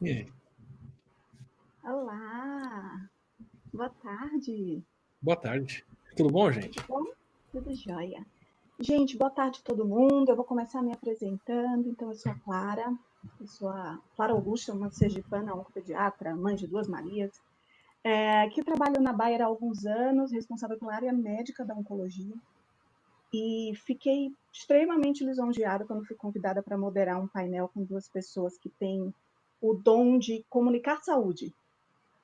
E aí? Olá, boa tarde. Boa tarde. Tudo bom, Tudo gente? bom? Tudo jóia. Gente, boa tarde a todo mundo. Eu vou começar me apresentando. Então, eu sou a Clara. Eu sou a Clara Augusta, uma sergipana, oncopediatra, mãe de duas Marias, que trabalho na Bayer há alguns anos, responsável pela área médica da oncologia. E fiquei extremamente lisonjeada quando fui convidada para moderar um painel com duas pessoas que têm o dom de comunicar saúde.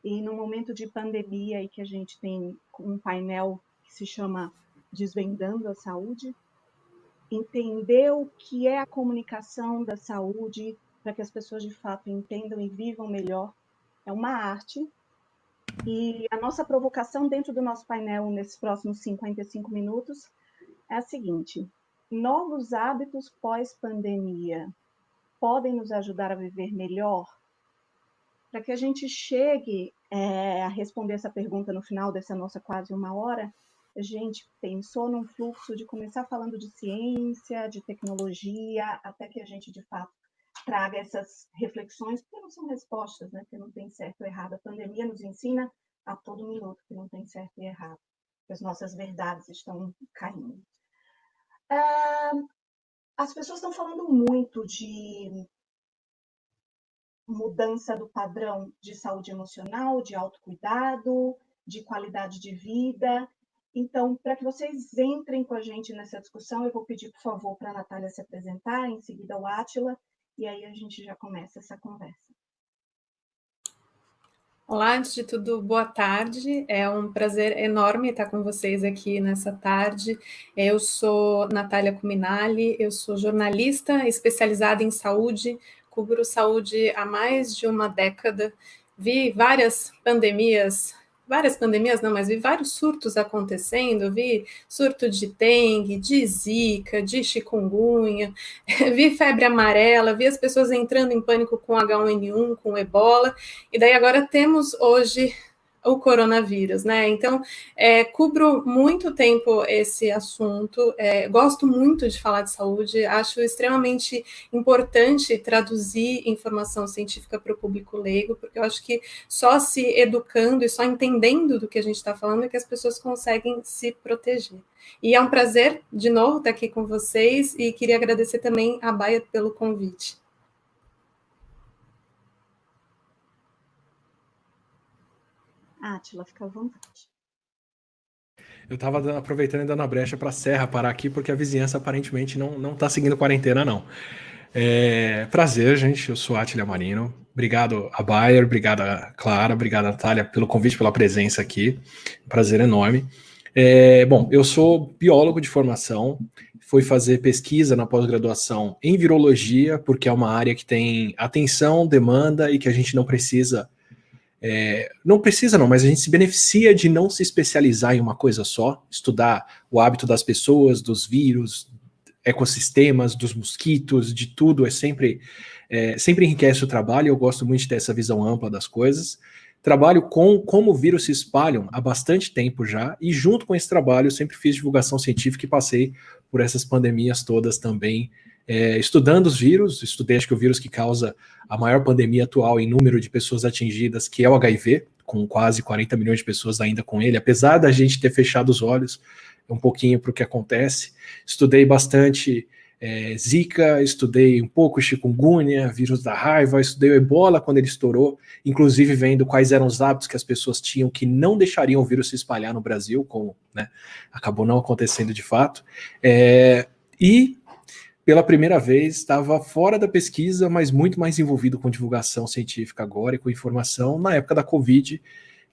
E no momento de pandemia e que a gente tem um painel que se chama Desvendando a Saúde, entender o que é a comunicação da saúde para que as pessoas de fato entendam e vivam melhor é uma arte. E a nossa provocação dentro do nosso painel nesses próximos 55 minutos é a seguinte: novos hábitos pós-pandemia podem nos ajudar a viver melhor? Para que a gente chegue a responder essa pergunta no final dessa nossa quase uma hora, a gente pensou num fluxo de começar falando de ciência, de tecnologia, até que a gente, de fato, traga essas reflexões, porque não são respostas, né? Que não tem certo ou errado. A pandemia nos ensina a todo minuto que não tem certo e errado, que as nossas verdades estão caindo. As pessoas estão falando muito de mudança do padrão de saúde emocional, de autocuidado, de qualidade de vida. Então, para que vocês entrem com a gente nessa discussão, eu vou pedir, por favor, para a Natália se apresentar, em seguida o Átila, e aí a gente já começa essa conversa. Olá, antes de tudo, boa tarde. É um prazer enorme estar com vocês aqui nessa tarde. Eu sou Natália Cuminali, eu sou jornalista especializada em saúde, cubro saúde há mais de uma década. Vi várias pandemias não, mas vi vários surtos acontecendo, vi surto de dengue, de zika, de chikungunya, vi febre amarela, vi as pessoas entrando em pânico com H1N1, com ebola, e daí agora temos hoje o coronavírus, né? Então, cubro muito tempo esse assunto, gosto muito de falar de saúde, acho extremamente importante traduzir informação científica para o público leigo, porque eu acho que só se educando e só entendendo do que a gente está falando é que as pessoas conseguem se proteger. E é um prazer, de novo, estar aqui com vocês e queria agradecer também a Bayer pelo convite. Átila, fica à vontade. Eu tava aproveitando e dando a brecha pra Serra parar aqui, porque a vizinhança aparentemente não tá seguindo quarentena, não. Prazer, gente. Eu sou Átila Marino. Obrigado a Bayer, obrigado a Clara, obrigado a Natália pelo convite, pela presença aqui. Prazer enorme. Bom, eu sou biólogo de formação, fui fazer pesquisa na pós-graduação em virologia, porque é uma área que tem atenção, demanda e que a gente não precisa não, mas a gente se beneficia de não se especializar em uma coisa só, estudar o hábito das pessoas, dos vírus, ecossistemas, dos mosquitos, de tudo, sempre enriquece o trabalho, eu gosto muito de ter essa visão ampla das coisas. Trabalho com como vírus se espalham há bastante tempo já, e junto com esse trabalho eu sempre fiz divulgação científica e passei por essas pandemias todas também, estudando os vírus, estudei acho que o vírus que causa a maior pandemia atual em número de pessoas atingidas, que é o HIV, com quase 40 milhões de pessoas ainda com ele, apesar da gente ter fechado os olhos um pouquinho para o que acontece. Estudei bastante Zika, estudei um pouco chikungunya, vírus da raiva, estudei o ebola quando ele estourou, inclusive vendo quais eram os hábitos que as pessoas tinham que não deixariam o vírus se espalhar no Brasil, como né, acabou não acontecendo de fato. E pela primeira vez estava fora da pesquisa, mas muito mais envolvido com divulgação científica agora e com informação na época da Covid,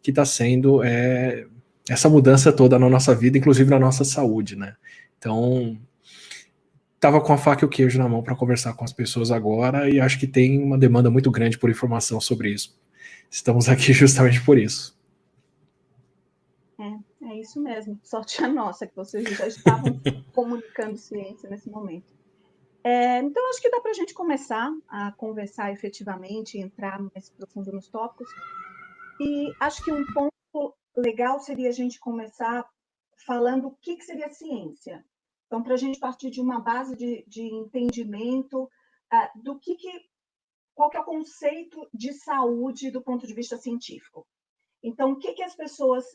que está sendo essa mudança toda na nossa vida, inclusive na nossa saúde, né? Então, estava com a faca e o queijo na mão para conversar com as pessoas agora e acho que tem uma demanda muito grande por informação sobre isso. Estamos aqui justamente por isso. É isso mesmo. Sorte a nossa que vocês já estavam comunicando ciência nesse momento. Então, acho que dá para a gente começar a conversar efetivamente, entrar mais profundo nos tópicos. E acho que um ponto legal seria a gente começar falando o que seria ciência. Então, para a gente partir de uma base de entendimento do que qual que é o conceito de saúde do ponto de vista científico. Então, o que as pessoas...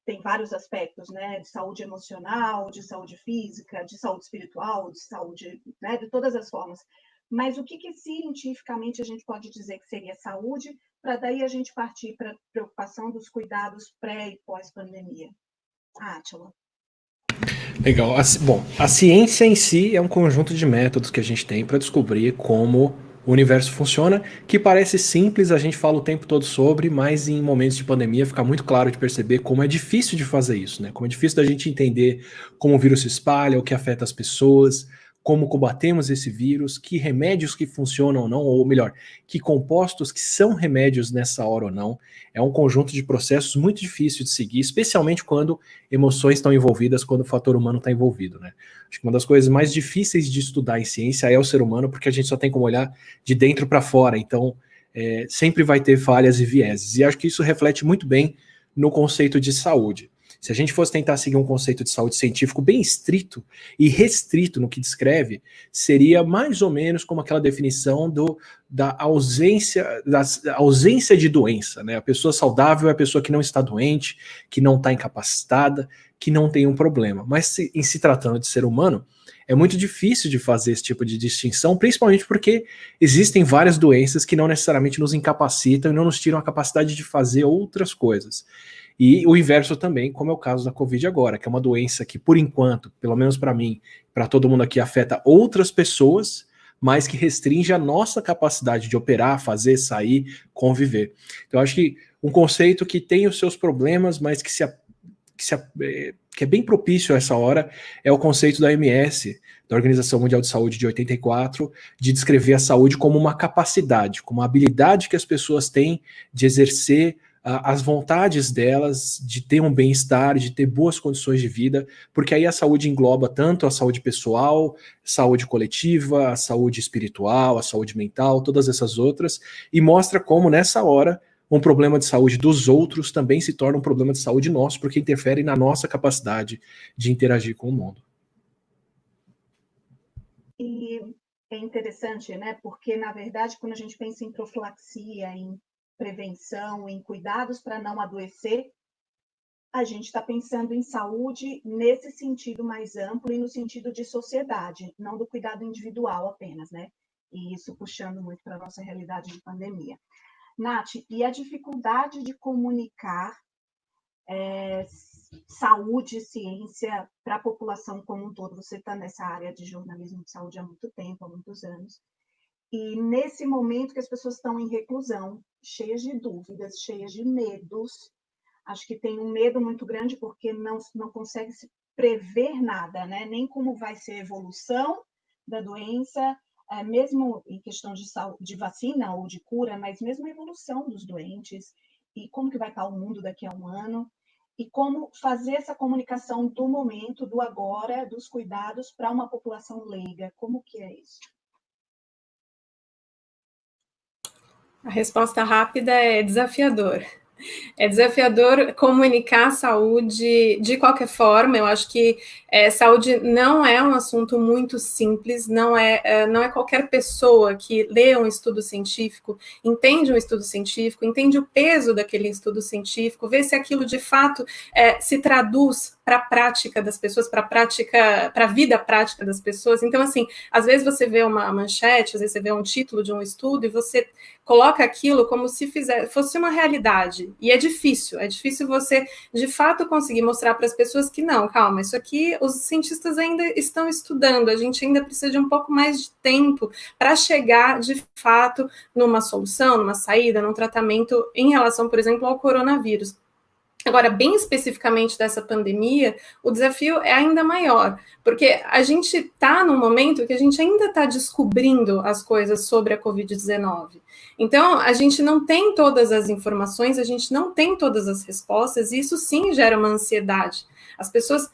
Tem vários aspectos, né? De saúde emocional, de saúde física, de saúde espiritual, de saúde, né? De todas as formas. Mas o que cientificamente a gente pode dizer que seria saúde, para daí a gente partir para a preocupação dos cuidados pré- e pós-pandemia? Átila. Legal. Bom, a ciência em si é um conjunto de métodos que a gente tem para descobrir como o universo funciona, que parece simples, a gente fala o tempo todo sobre, mas em momentos de pandemia fica muito claro de perceber como é difícil de fazer isso, né? Como é difícil da gente entender como o vírus se espalha, o que afeta as pessoas, como combatemos esse vírus, que remédios que funcionam ou não, ou melhor, que compostos que são remédios nessa hora ou não. É um conjunto de processos muito difícil de seguir, especialmente quando emoções estão envolvidas, quando o fator humano está envolvido, né? Acho que uma das coisas mais difíceis de estudar em ciência é o ser humano, porque a gente só tem como olhar de dentro para fora, então sempre vai ter falhas e vieses. E acho que isso reflete muito bem no conceito de saúde. Se a gente fosse tentar seguir um conceito de saúde científico bem estrito e restrito no que descreve, seria mais ou menos como aquela definição da ausência de doença, né? A pessoa saudável é a pessoa que não está doente, que não está incapacitada, que não tem um problema. Mas em se tratando de ser humano, é muito difícil de fazer esse tipo de distinção, principalmente porque existem várias doenças que não necessariamente nos incapacitam e não nos tiram a capacidade de fazer outras coisas. E o inverso também, como é o caso da Covid agora, que é uma doença que, por enquanto, pelo menos para mim, para todo mundo aqui, afeta outras pessoas, mas que restringe a nossa capacidade de operar, fazer, sair, conviver. Então, eu acho que um conceito que tem os seus problemas, mas que é bem propício a essa hora, é o conceito da OMS, da Organização Mundial de Saúde de 84, de descrever a saúde como uma capacidade, como uma habilidade que as pessoas têm de exercer as vontades delas, de ter um bem-estar, de ter boas condições de vida, porque aí a saúde engloba tanto a saúde pessoal, saúde coletiva, a saúde espiritual, a saúde mental, todas essas outras, e mostra como nessa hora um problema de saúde dos outros também se torna um problema de saúde nosso, porque interfere na nossa capacidade de interagir com o mundo. E é interessante, né? Porque, na verdade, quando a gente pensa em profilaxia, em prevenção, em cuidados para não adoecer, a gente está pensando em saúde nesse sentido mais amplo e no sentido de sociedade, não do cuidado individual apenas, né? E isso puxando muito para a nossa realidade de pandemia. Nath, e a dificuldade de comunicar saúde e ciência para a população como um todo? Você está nessa área de jornalismo de saúde há muito tempo, há muitos anos. E nesse momento que as pessoas estão em reclusão, cheias de dúvidas, cheias de medos, acho que tem um medo muito grande porque não consegue se prever nada, né? Nem como vai ser a evolução da doença, mesmo em questão de vacina ou de cura, mas mesmo a evolução dos doentes e como que vai estar o mundo daqui a um ano e como fazer essa comunicação do momento, do agora, dos cuidados para uma população leiga. Como que é isso? A resposta rápida é desafiador. É desafiador comunicar a saúde de qualquer forma. Eu acho que saúde não é um assunto muito simples, não é qualquer pessoa que lê um estudo científico, entende um estudo científico, entende o peso daquele estudo científico, vê se aquilo de fato se traduz para a prática das pessoas, para a vida prática das pessoas. Então, assim, às vezes você vê uma manchete, às vezes você vê um título de um estudo e você coloca aquilo como se fosse uma realidade. E é difícil você, de fato, conseguir mostrar para as pessoas que não, calma, isso aqui os cientistas ainda estão estudando, a gente ainda precisa de um pouco mais de tempo para chegar, de fato, numa solução, numa saída, num tratamento em relação, por exemplo, ao coronavírus. Agora, bem especificamente dessa pandemia, o desafio é ainda maior, porque a gente está num momento que a gente ainda está descobrindo as coisas sobre a Covid-19. Então, a gente não tem todas as informações, a gente não tem todas as respostas, e isso sim gera uma ansiedade. As pessoas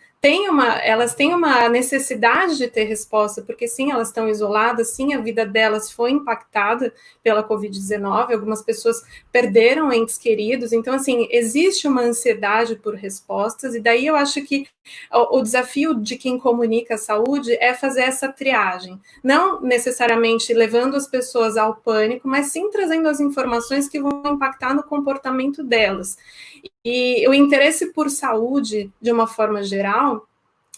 elas têm uma necessidade de ter resposta, porque sim, elas estão isoladas, sim, a vida delas foi impactada pela Covid-19, algumas pessoas perderam entes queridos, então, assim, existe uma ansiedade por respostas, e daí eu acho que O desafio de quem comunica a saúde é fazer essa triagem, não necessariamente levando as pessoas ao pânico, mas sim trazendo as informações que vão impactar no comportamento delas. E o interesse por saúde, de uma forma geral,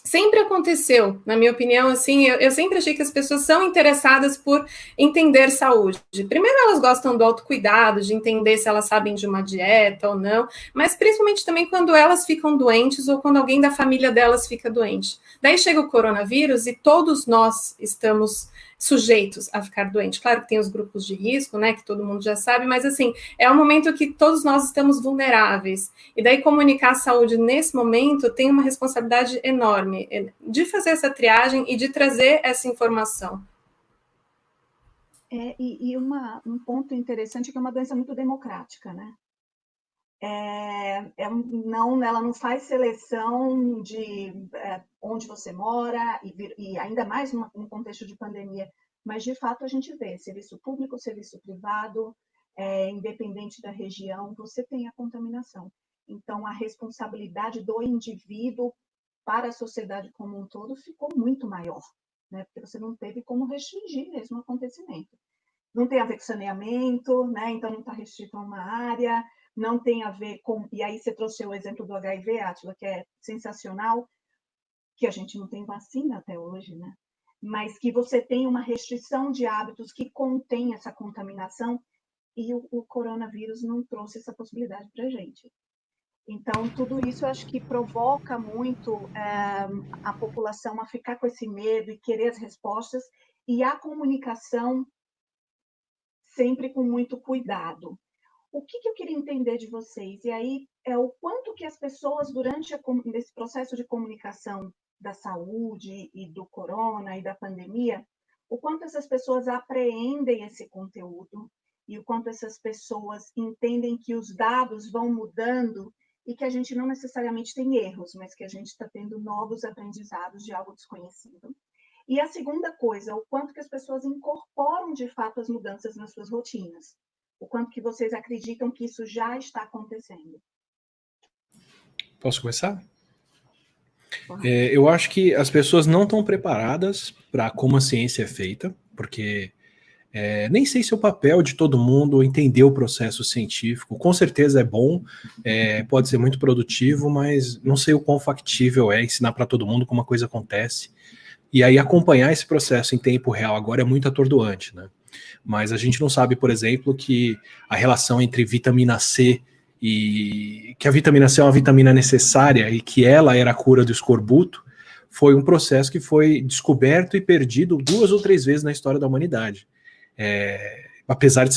sempre aconteceu, na minha opinião, assim, eu sempre achei que as pessoas são interessadas por entender saúde. Primeiro, elas gostam do autocuidado, de entender se elas sabem de uma dieta ou não, mas principalmente também quando elas ficam doentes ou quando alguém da família delas fica doente. Daí chega o coronavírus e todos nós estamos sujeitos a ficar doentes. Claro que tem os grupos de risco, né, que todo mundo já sabe, mas assim, é um momento que todos nós estamos vulneráveis. E daí comunicar a saúde nesse momento tem uma responsabilidade enorme de fazer essa triagem e de trazer essa informação. Um ponto interessante é que é uma doença muito democrática, né? Ela não faz seleção de onde você mora, e ainda mais no contexto de pandemia, mas de fato a gente vê serviço público, serviço privado, independente da região, você tem a contaminação. Então, a responsabilidade do indivíduo para a sociedade como um todo ficou muito maior, né? Porque você não teve como restringir mesmo o acontecimento. Não tem a ver com saneamento, né? Então não está restrito a uma área, não tem a ver com... E aí você trouxe o exemplo do HIV, Átila, que é sensacional, que a gente não tem vacina até hoje, né? Mas que você tem uma restrição de hábitos que contém essa contaminação, e o coronavírus não trouxe essa possibilidade para a gente. Então, tudo isso eu acho que provoca muito a população a ficar com esse medo e querer as respostas, e a comunicação sempre com muito cuidado. O que eu queria entender de vocês? E aí é o quanto que as pessoas, durante esse processo de comunicação da saúde e do corona e da pandemia, o quanto essas pessoas apreendem esse conteúdo e o quanto essas pessoas entendem que os dados vão mudando e que a gente não necessariamente tem erros, mas que a gente está tendo novos aprendizados de algo desconhecido. E a segunda coisa, o quanto que as pessoas incorporam de fato as mudanças nas suas rotinas. O quanto que vocês acreditam que isso já está acontecendo. Posso começar? Eu acho que as pessoas não estão preparadas para como a ciência é feita, porque nem sei se é o papel de todo mundo entender o processo científico. Com certeza é bom, pode ser muito produtivo, mas não sei o quão factível é ensinar para todo mundo como a coisa acontece. E aí acompanhar esse processo em tempo real agora é muito atordoante, né? Mas a gente não sabe, por exemplo, que a relação entre vitamina C e que a vitamina C é uma vitamina necessária e que ela era a cura do escorbuto, foi um processo que foi descoberto e perdido 2 ou 3 vezes na história da humanidade. Apesar de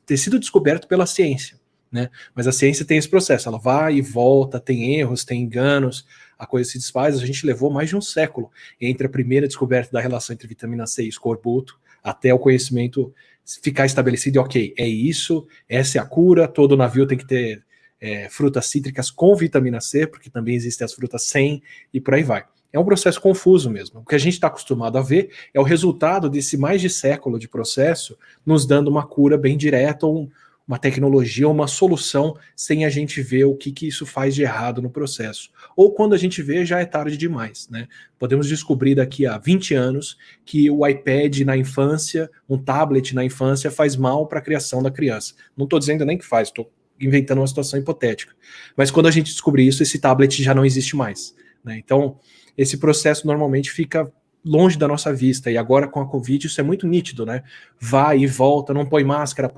ter sido descoberto pela ciência, né? Mas a ciência tem esse processo, ela vai e volta, tem erros, tem enganos, a coisa se desfaz. A gente levou mais de um século entre a primeira descoberta da relação entre vitamina C e escorbuto até o conhecimento ficar estabelecido, ok, é isso, essa é a cura, todo navio tem que ter frutas cítricas com vitamina C, porque também existem as frutas sem, e por aí vai. É um processo confuso mesmo. O que a gente está acostumado a ver é o resultado desse mais de século de processo nos dando uma cura bem direta, ou uma tecnologia, uma solução, sem a gente ver o que isso faz de errado no processo. Ou quando a gente vê, já é tarde demais, né? Podemos descobrir daqui a 20 anos que o iPad na infância, um tablet na infância faz mal para a criação da criança. Não estou dizendo nem que faz, estou inventando uma situação hipotética. Mas quando a gente descobrir isso, esse tablet já não existe mais, né? Então, esse processo normalmente fica longe da nossa vista, e agora com a Covid isso é muito nítido, né? Vai e volta, não põe máscara,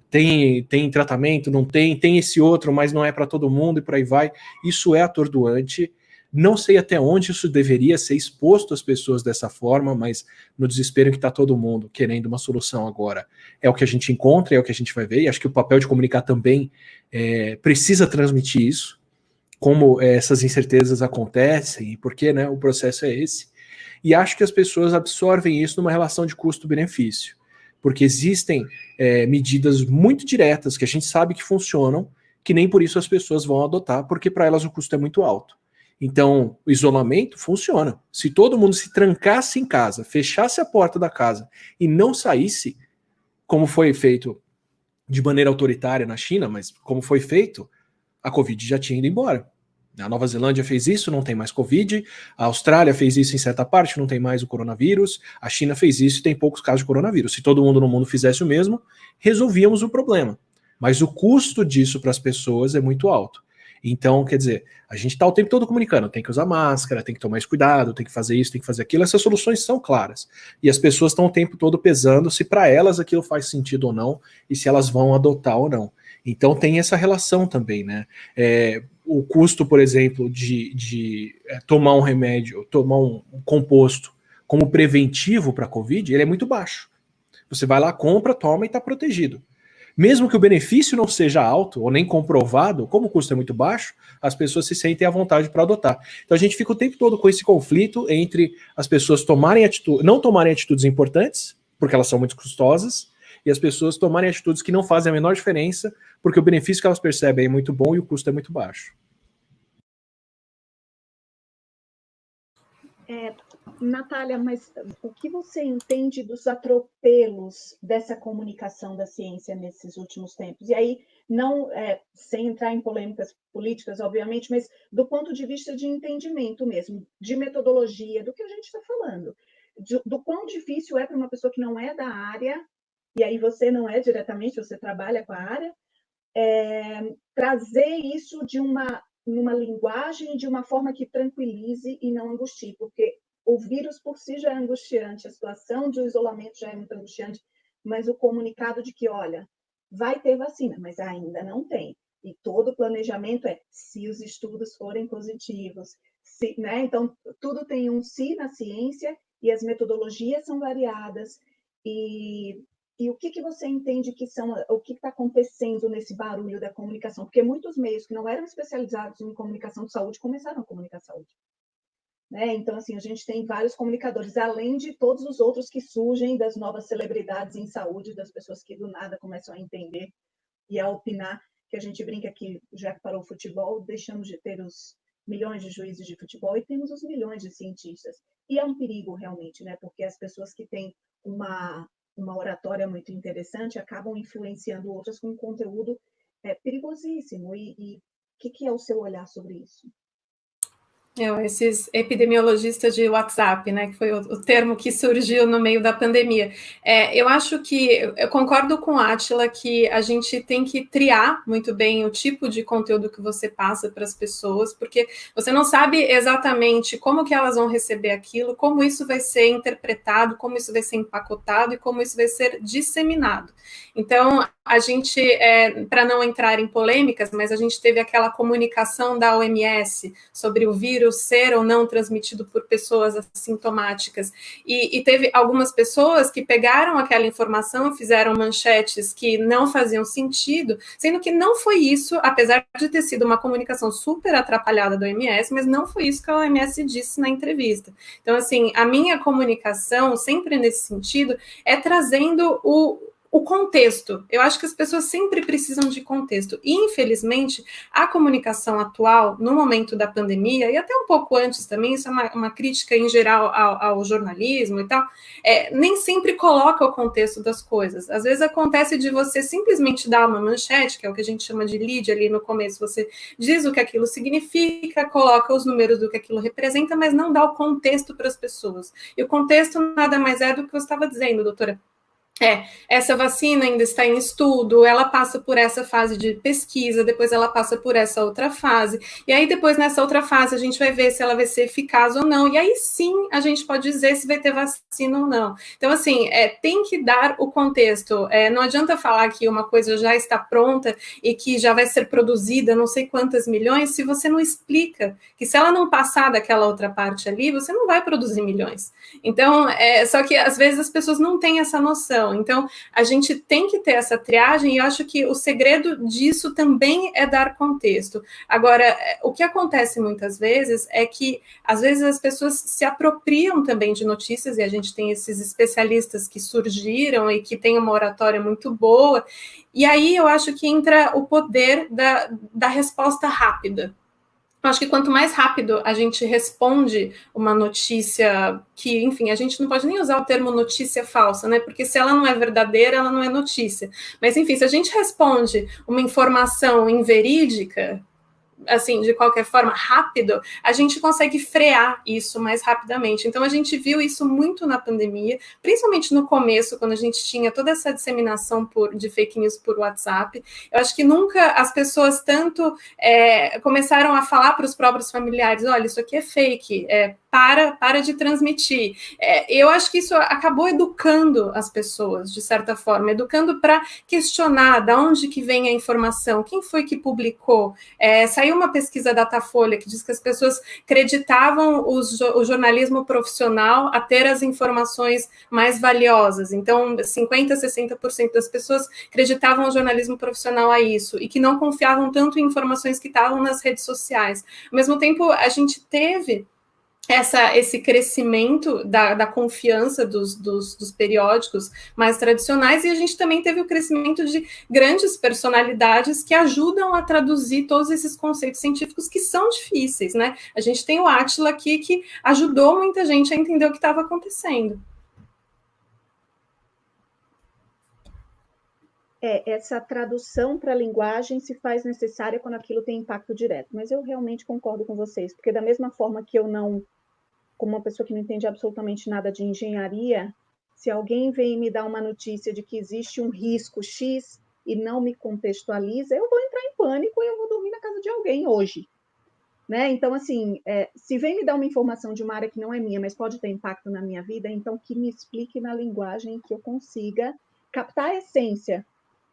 tem tratamento, não tem esse outro, mas não é para todo mundo, e por aí vai. Isso é atordoante. Não sei até onde isso deveria ser exposto às pessoas dessa forma, mas no desespero que está todo mundo querendo uma solução agora, é o que a gente encontra, é o que a gente vai ver, e acho que o papel de comunicar também precisa transmitir isso, como essas incertezas acontecem, e por que, né, o processo é esse. E acho que as pessoas absorvem isso numa relação de custo-benefício, porque existem medidas muito diretas que a gente sabe que funcionam, que nem por isso as pessoas vão adotar, porque para elas o custo é muito alto. Então, o isolamento funciona. Se todo mundo se trancasse em casa, fechasse a porta da casa e não saísse, como foi feito de maneira autoritária na China, mas como foi feito, a Covid já tinha ido embora. A Nova Zelândia fez isso, não tem mais Covid. A Austrália fez isso em certa parte, não tem mais o coronavírus. A China fez isso e tem poucos casos de coronavírus. Se todo mundo no mundo fizesse o mesmo, resolvíamos o problema. Mas o custo disso para as pessoas é muito alto. Então, quer dizer, a gente está o tempo todo comunicando, tem que usar máscara, tem que tomar mais cuidado, tem que fazer isso, tem que fazer aquilo. Essas soluções são claras. E as pessoas estão o tempo todo pesando se para elas aquilo faz sentido ou não e se elas vão adotar ou não. Então tem essa relação também, né? O custo, por exemplo, de tomar um remédio, tomar um composto como preventivo para a Covid, ele é muito baixo. Você vai lá, compra, toma e está protegido. Mesmo que o benefício não seja alto ou nem comprovado, como o custo é muito baixo, as pessoas se sentem à vontade para adotar. Então a gente fica o tempo todo com esse conflito entre as pessoas não tomarem atitudes importantes, porque elas são muito custosas, e as pessoas tomarem atitudes que não fazem a menor diferença, porque o benefício que elas percebem é muito bom e o custo é muito baixo. Natália, mas o que você entende dos atropelos dessa comunicação da ciência nesses últimos tempos? E aí, não sem entrar em polêmicas políticas, obviamente, mas do ponto de vista de entendimento mesmo, de metodologia, do que a gente está falando, do quão difícil é para uma pessoa que não é da área, e aí você não é diretamente, você trabalha com a área, trazer isso numa linguagem, de uma forma que tranquilize e não angustie, porque o vírus por si já é angustiante, a situação de isolamento já é muito angustiante, mas o comunicado de que, olha, vai ter vacina, mas ainda não tem. E todo o planejamento se os estudos forem positivos, né? Então, tudo tem um se na ciência e as metodologias são variadas. E o que você entende o que está acontecendo nesse barulho da comunicação? Porque muitos meios que não eram especializados em comunicação de saúde começaram a comunicar saúde. Né? Então, assim, a gente tem vários comunicadores, além de todos os outros que surgem das novas celebridades em saúde, das pessoas que do nada começam a entender e a opinar, que a gente brinca que, já que parou o futebol, deixamos de ter os milhões de juízes de futebol e temos os milhões de cientistas. E é um perigo, realmente, né? Porque as pessoas que têm uma oratória muito interessante acabam influenciando outras com um conteúdo perigosíssimo. E o que é o seu olhar sobre isso? Esses epidemiologistas de WhatsApp, né, que foi o termo que surgiu no meio da pandemia. Eu acho que, eu concordo com a Átila que a gente tem que triar muito bem o tipo de conteúdo que você passa para as pessoas, porque você não sabe exatamente como que elas vão receber aquilo, como isso vai ser interpretado, como isso vai ser empacotado e como isso vai ser disseminado. Então, a gente, para não entrar em polêmicas, mas a gente teve aquela comunicação da OMS sobre o vírus ser ou não transmitido por pessoas assintomáticas, e teve algumas pessoas que pegaram aquela informação e fizeram manchetes que não faziam sentido, sendo que não foi isso, apesar de ter sido uma comunicação super atrapalhada da OMS, mas não foi isso que a OMS disse na entrevista. Então, assim, a minha comunicação, sempre nesse sentido, é trazendo o contexto. Eu acho que as pessoas sempre precisam de contexto. E, infelizmente, a comunicação atual, no momento da pandemia, e até um pouco antes também, isso é uma crítica em geral ao jornalismo e tal, nem sempre coloca o contexto das coisas. Às vezes acontece de você simplesmente dar uma manchete, que é o que a gente chama de lead ali no começo, você diz o que aquilo significa, coloca os números do que aquilo representa, mas não dá o contexto para as pessoas. E o contexto nada mais é do que você estava dizendo, doutora. Essa vacina ainda está em estudo, ela passa por essa fase de pesquisa, depois ela passa por essa outra fase, e aí depois nessa outra fase a gente vai ver se ela vai ser eficaz ou não, e aí sim a gente pode dizer se vai ter vacina ou não. Então, assim, tem que dar o contexto, não adianta falar que uma coisa já está pronta e que já vai ser produzida não sei quantas milhões, se você não explica que se ela não passar daquela outra parte ali, você não vai produzir milhões. Então, só que às vezes as pessoas não têm essa noção. Então, a gente tem que ter essa triagem e eu acho que o segredo disso também é dar contexto. Agora, o que acontece muitas vezes é que, às vezes, as pessoas se apropriam também de notícias e a gente tem esses especialistas que surgiram e que têm uma oratória muito boa, e aí eu acho que entra o poder da resposta rápida. Eu acho que quanto mais rápido a gente responde uma notícia que, enfim, a gente não pode nem usar o termo notícia falsa, né? Porque se ela não é verdadeira, ela não é notícia. Mas, enfim, se a gente responde uma informação inverídica, assim, de qualquer forma, rápido, a gente consegue frear isso mais rapidamente. Então, a gente viu isso muito na pandemia, principalmente no começo, quando a gente tinha toda essa disseminação de fake news por WhatsApp. Eu acho que nunca as pessoas tanto começaram a falar para os próprios familiares, olha, isso aqui é fake, para de transmitir. Eu acho que isso acabou educando as pessoas, de certa forma, educando para questionar de onde que vem a informação, quem foi que publicou. Saiu uma pesquisa da Datafolha que diz que as pessoas acreditavam o jornalismo profissional a ter as informações mais valiosas. Então, 50%, 60% das pessoas acreditavam o jornalismo profissional a isso, e que não confiavam tanto em informações que estavam nas redes sociais. Ao mesmo tempo, a gente teve esse crescimento da confiança dos periódicos mais tradicionais, e a gente também teve o crescimento de grandes personalidades que ajudam a traduzir todos esses conceitos científicos que são difíceis, né? A gente tem o Átila aqui, que ajudou muita gente a entender o que estava acontecendo. Essa tradução para a linguagem se faz necessária quando aquilo tem impacto direto, mas eu realmente concordo com vocês, porque da mesma forma que eu não, como uma pessoa que não entende absolutamente nada de engenharia, se alguém vem me dar uma notícia de que existe um risco X e não me contextualiza, eu vou entrar em pânico e eu vou dormir na casa de alguém hoje. Né? Então, assim, se vem me dar uma informação de uma área que não é minha, mas pode ter impacto na minha vida, então que me explique na linguagem que eu consiga captar a essência,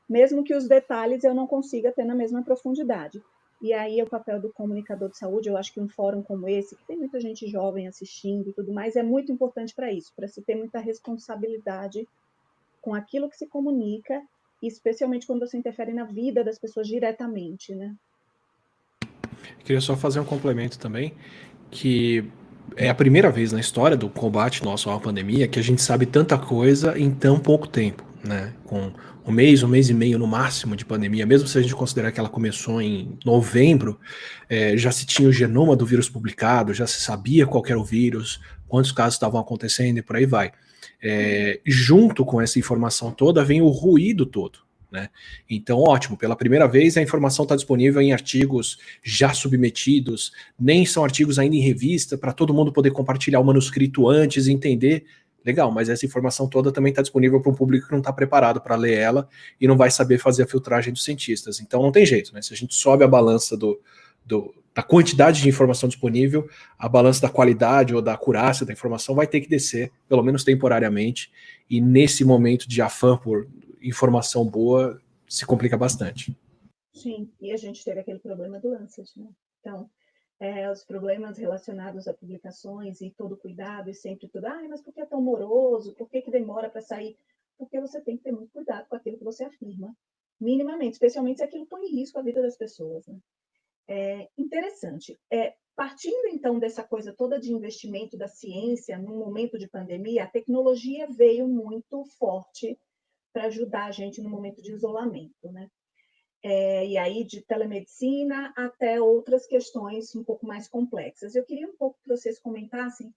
mesmo que os detalhes eu não consiga ter na mesma profundidade. E aí, o papel do comunicador de saúde, eu acho que um fórum como esse, que tem muita gente jovem assistindo e tudo mais, é muito importante para isso, para se ter muita responsabilidade com aquilo que se comunica, especialmente quando você interfere na vida das pessoas diretamente, né? Eu queria só fazer um complemento também, que é a primeira vez na história do combate nosso a uma pandemia que a gente sabe tanta coisa em tão pouco tempo, né? Com um mês e meio no máximo de pandemia, mesmo se a gente considerar que ela começou em novembro, já se tinha o genoma do vírus publicado, já se sabia qual era o vírus, quantos casos estavam acontecendo e por aí vai. Junto com essa informação toda vem o ruído todo, né? Então, ótimo, pela primeira vez a informação está disponível em artigos já submetidos, nem são artigos ainda em revista, para todo mundo poder compartilhar o manuscrito antes e entender. Legal, mas essa informação toda também está disponível para um público que não está preparado para ler ela e não vai saber fazer a filtragem dos cientistas. Então não tem jeito, né? Se a gente sobe a balança da quantidade de informação disponível, a balança da qualidade ou da acurácia da informação vai ter que descer, pelo menos temporariamente, e nesse momento de afã por informação boa, se complica bastante. Sim, e a gente teve aquele problema do Lancet, né? Então, os problemas relacionados a publicações e todo cuidado e sempre tudo, mas por que é tão moroso? Por que demora para sair? Porque você tem que ter muito cuidado com aquilo que você afirma, minimamente, especialmente se aquilo põe em risco a vida das pessoas, né? Interessante. Partindo, então, dessa coisa toda de investimento da ciência num momento de pandemia, a tecnologia veio muito forte para ajudar a gente no momento de isolamento, né? E aí de telemedicina até outras questões um pouco mais complexas. Eu queria um pouco que vocês comentassem,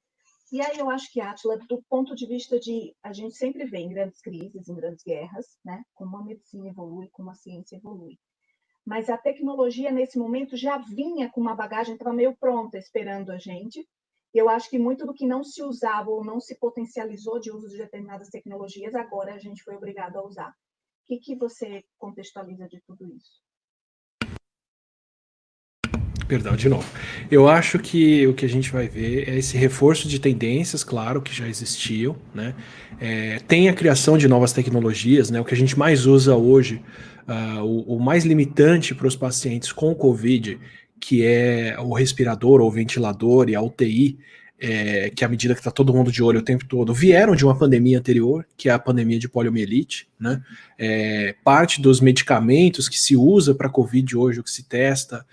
e aí eu acho que, Átila, do ponto de vista de, a gente sempre vê em grandes crises, em grandes guerras, né, como a medicina evolui, como a ciência evolui. Mas a tecnologia, nesse momento, já vinha com uma bagagem, estava meio pronta, esperando a gente. E eu acho que muito do que não se usava ou não se potencializou de uso de determinadas tecnologias, agora a gente foi obrigado a usar. O que você contextualiza de tudo isso? Perdão, de novo. Eu acho que o que a gente vai ver é esse reforço de tendências, claro, que já existiam, né? Tem a criação de novas tecnologias, né? O que a gente mais usa hoje, o mais limitante para os pacientes com Covid, que é o respirador ou o ventilador e a UTI, que à medida que está todo mundo de olho o tempo todo, vieram de uma pandemia anterior, que é a pandemia de poliomielite, né? Parte dos medicamentos que se usa para Covid hoje, o que se testa,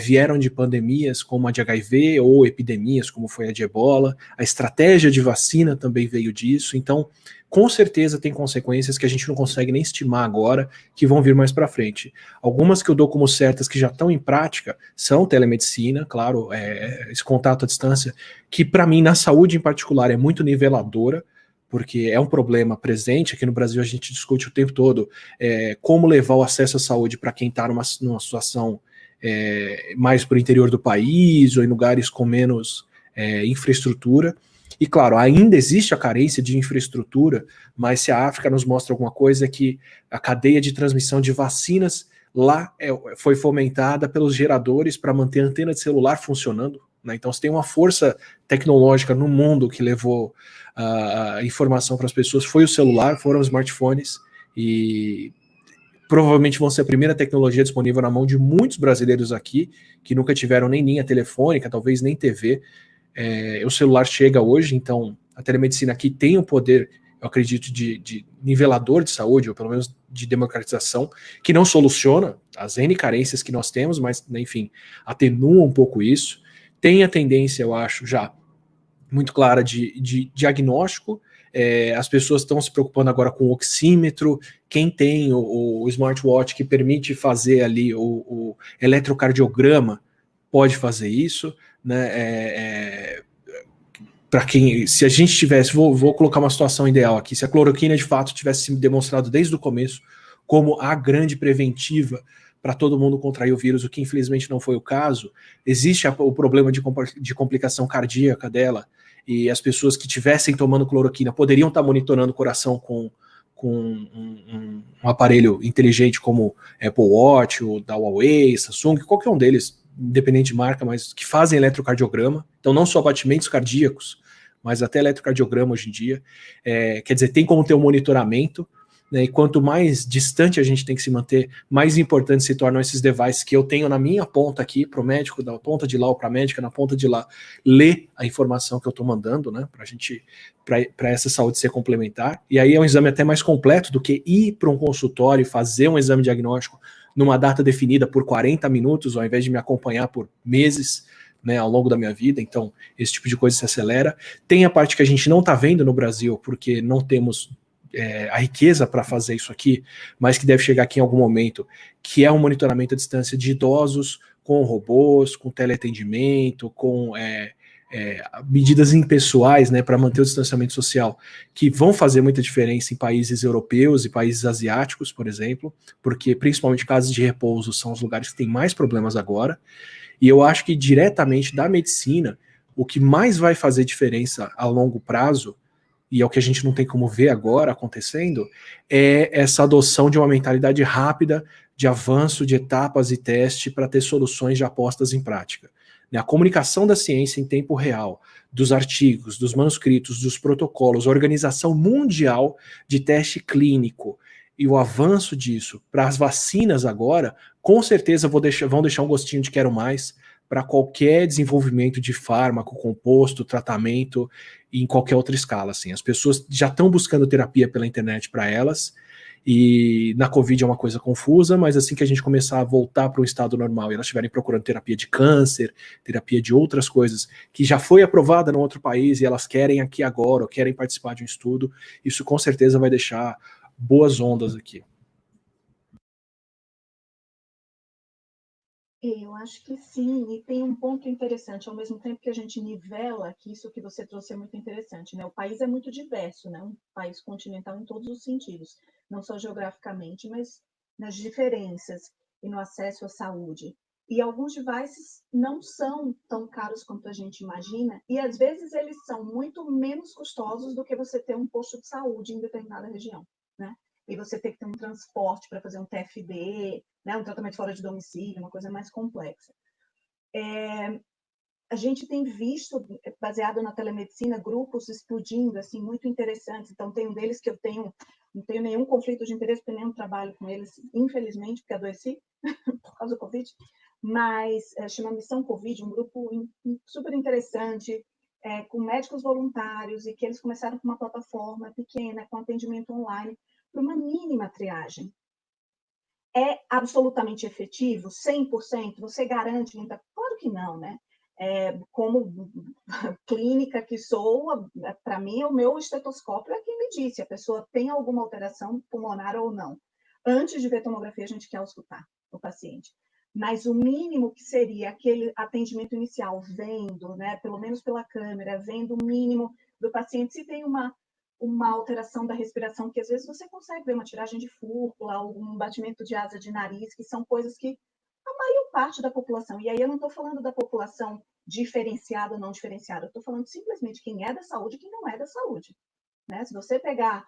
vieram de pandemias como a de HIV ou epidemias como foi a de Ebola. A estratégia de vacina também veio disso. Então, com certeza tem consequências que a gente não consegue nem estimar agora, que vão vir mais para frente. Algumas que eu dou como certas que já estão em prática são telemedicina, claro, esse contato à distância, que para mim, na saúde em particular, é muito niveladora, porque é um problema presente. Aqui no Brasil a gente discute o tempo todo como levar o acesso à saúde para quem está numa situação mais para o interior do país ou em lugares com menos infraestrutura. E claro, ainda existe a carência de infraestrutura, mas se a África nos mostra alguma coisa, é que a cadeia de transmissão de vacinas lá foi fomentada pelos geradores para manter a antena de celular funcionando, né? Então, se tem uma força tecnológica no mundo que levou a informação para as pessoas, foi o celular, foram os smartphones, e provavelmente vão ser a primeira tecnologia disponível na mão de muitos brasileiros aqui, que nunca tiveram nem linha telefônica, talvez nem TV. O celular chega hoje, então a telemedicina aqui tem o poder, eu acredito, de nivelador de saúde, ou pelo menos de democratização, que não soluciona as N carências que nós temos, mas, enfim, atenua um pouco isso. Tem a tendência, eu acho, já muito clara de diagnóstico. As pessoas estão se preocupando agora com o oxímetro. Quem tem o smartwatch que permite fazer ali o eletrocardiograma pode fazer isso, né? Para quem, se a gente tivesse, vou colocar uma situação ideal aqui, se a cloroquina de fato tivesse se demonstrado desde o começo como a grande preventiva para todo mundo contrair o vírus, o que infelizmente não foi o caso, existe o problema de complicação cardíaca dela, e as pessoas que tivessem tomando cloroquina poderiam estar monitorando o coração com um aparelho inteligente como Apple Watch, ou da Huawei, Samsung, qualquer um deles, independente de marca, mas que fazem eletrocardiograma, então não só batimentos cardíacos, mas até eletrocardiograma hoje em dia. Quer dizer, tem como ter um monitoramento, né, e quanto mais distante a gente tem que se manter, mais importante se tornam esses devices que eu tenho na minha ponta aqui, para o médico, da ponta de lá, ou para a médica, na ponta de lá, ler a informação que eu estou mandando, né, para essa saúde ser complementar. E aí é um exame até mais completo do que ir para um consultório e fazer um exame diagnóstico numa data definida por 40 minutos, ao invés de me acompanhar por meses, né, ao longo da minha vida. Então, esse tipo de coisa se acelera. Tem a parte que a gente não está vendo no Brasil, porque não temos a riqueza para fazer isso aqui, mas que deve chegar aqui em algum momento, que é um monitoramento à distância de idosos com robôs, com teleatendimento, com medidas impessoais, né, para manter o distanciamento social, que vão fazer muita diferença em países europeus e países asiáticos, por exemplo, porque principalmente casas de repouso são os lugares que têm mais problemas agora. E eu acho que diretamente da medicina, o que mais vai fazer diferença a longo prazo, e é o que a gente não tem como ver agora acontecendo, é essa adoção de uma mentalidade rápida de avanço de etapas e teste para ter soluções já postas em prática. A comunicação da ciência em tempo real, dos artigos, dos manuscritos, dos protocolos, a organização mundial de teste clínico e o avanço disso para as vacinas agora, com certeza vão deixar um gostinho de quero mais para qualquer desenvolvimento de fármaco, composto, tratamento, em qualquer outra escala. Assim. As pessoas já estão buscando terapia pela internet para elas, e na Covid é uma coisa confusa, mas assim que a gente começar a voltar para o estado normal e elas estiverem procurando terapia de câncer, terapia de outras coisas que já foi aprovada no outro país e elas querem aqui agora ou querem participar de um estudo, isso com certeza vai deixar boas ondas aqui. Eu acho que sim, e tem um ponto interessante, ao mesmo tempo que a gente nivela, que isso que você trouxe é muito interessante, né? O país é muito diverso, né? Um país continental em todos os sentidos, não só geograficamente, mas nas diferenças e no acesso à saúde. E alguns devices não são tão caros quanto a gente imagina, e às vezes eles são muito menos custosos do que você ter um posto de saúde em determinada região, né? E você ter que ter um transporte para fazer um TFD, né, um tratamento fora de domicílio, uma coisa mais complexa. A gente tem visto, baseado na telemedicina, grupos explodindo, assim, muito interessantes. Então, tem um deles que não tenho nenhum conflito de interesse, porque nenhum trabalho com eles, infelizmente, porque adoeci por causa do Covid, mas chama Missão Covid, um grupo super interessante, com médicos voluntários, e que eles começaram com uma plataforma pequena, com atendimento online, para uma mínima triagem. É absolutamente efetivo? 100%? Você garante? Claro que não, né? Como clínica que sou, para mim, o meu estetoscópio é quem me diz se a pessoa tem alguma alteração pulmonar ou não. Antes de ver tomografia, a gente quer escutar o paciente. Mas o mínimo que seria aquele atendimento inicial, vendo, né, pelo menos pela câmera, vendo o mínimo do paciente, se tem uma alteração da respiração, que às vezes você consegue ver uma tiragem de fúrcula, algum batimento de asa de nariz, que são coisas que a parte da população, e aí eu não estou falando da população diferenciada ou não diferenciada, eu estou falando simplesmente quem é da saúde e quem não é da saúde. Né? Se você pegar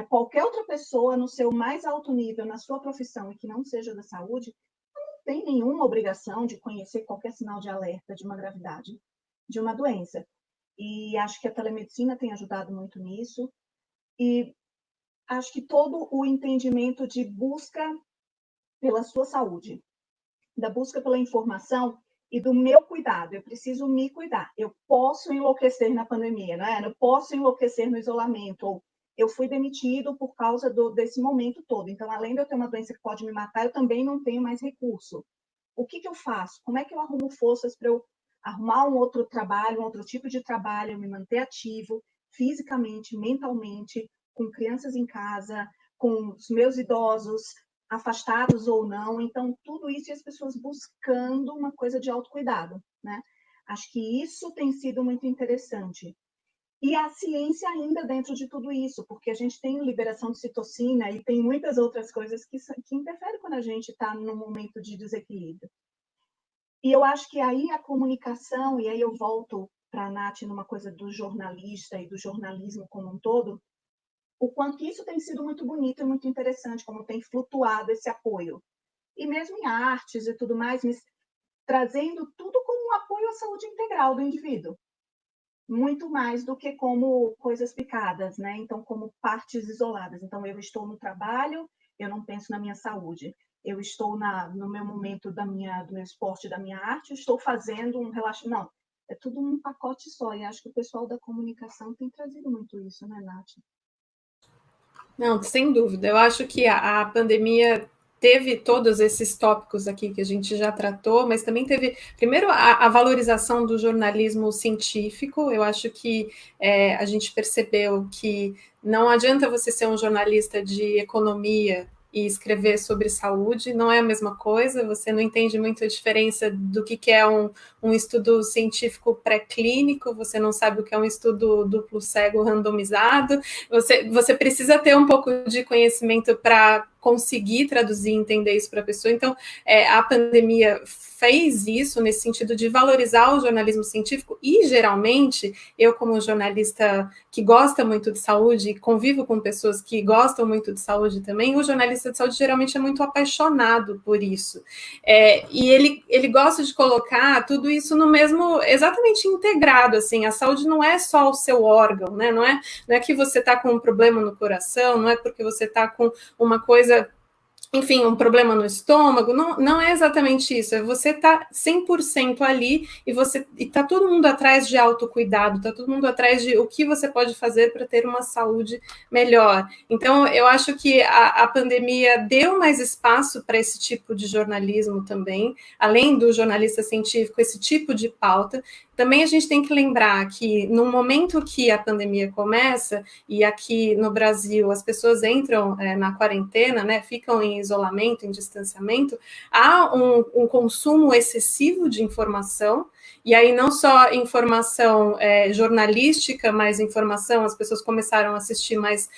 qualquer outra pessoa no seu mais alto nível, na sua profissão, e que não seja da saúde, não tem nenhuma obrigação de conhecer qualquer sinal de alerta de uma gravidade, de uma doença. E acho que a telemedicina tem ajudado muito nisso, e acho que todo o entendimento de busca pela sua saúde, da busca pela informação e do meu cuidado. Eu preciso me cuidar. Eu posso enlouquecer na pandemia, né? Eu posso enlouquecer no isolamento, ou eu fui demitido por causa desse momento todo. Então, além de eu ter uma doença que pode me matar, eu também não tenho mais recurso. O que eu faço? Como é que eu arrumo forças para eu arrumar um outro trabalho, um outro tipo de trabalho, me manter ativo fisicamente, mentalmente, com crianças em casa, com os meus idosos, afastados ou não. Então, tudo isso e as pessoas buscando uma coisa de autocuidado, né? Acho que isso tem sido muito interessante. E a ciência ainda dentro de tudo isso, porque a gente tem liberação de citocina e tem muitas outras coisas que interferem quando a gente está num momento de desequilíbrio. E eu acho que aí a comunicação, e aí eu volto para a Nath numa coisa do jornalista e do jornalismo como um todo, o quanto isso tem sido muito bonito e muito interessante, como tem flutuado esse apoio. E mesmo em artes e tudo mais, mas trazendo tudo como um apoio à saúde integral do indivíduo. Muito mais do que como coisas picadas, né? Então, como partes isoladas. Então, eu estou no trabalho, eu não penso na minha saúde. Eu estou no meu momento do meu esporte, da minha arte, estou fazendo um relaxamento. Não, é tudo um pacote só. E acho que o pessoal da comunicação tem trazido muito isso, né, Nath? Não, sem dúvida. Eu acho que a pandemia teve todos esses tópicos aqui que a gente já tratou, mas também teve, primeiro, a valorização do jornalismo científico. Eu acho que a gente percebeu que não adianta você ser um jornalista de economia e escrever sobre saúde, não é a mesma coisa, você não entende muito a diferença do que é um estudo científico pré-clínico, você não sabe o que é um estudo duplo cego randomizado, você precisa ter um pouco de conhecimento para conseguir traduzir e entender isso para a pessoa. Então, a pandemia fez isso nesse sentido de valorizar o jornalismo científico e, geralmente, eu como jornalista que gosta muito de saúde e convivo com pessoas que gostam muito de saúde também, o jornalista de saúde geralmente é muito apaixonado por isso. E ele gosta de colocar tudo isso no mesmo, exatamente integrado, assim, a saúde não é só o seu órgão, né? Não é que você está com um problema no coração, não é porque você está com uma coisa, enfim, um problema no estômago, não é exatamente isso, é você tá 100% ali e tá todo mundo atrás de autocuidado, tá todo mundo atrás de o que você pode fazer para ter uma saúde melhor. Então, eu acho que a pandemia deu mais espaço para esse tipo de jornalismo também, além do jornalista científico, esse tipo de pauta. Também a gente tem que lembrar que no momento que a pandemia começa, e aqui no Brasil as pessoas entram na quarentena, né, ficam em isolamento, em distanciamento, há um consumo excessivo de informação, e aí não só informação jornalística, mas informação, as pessoas começaram a assistir mais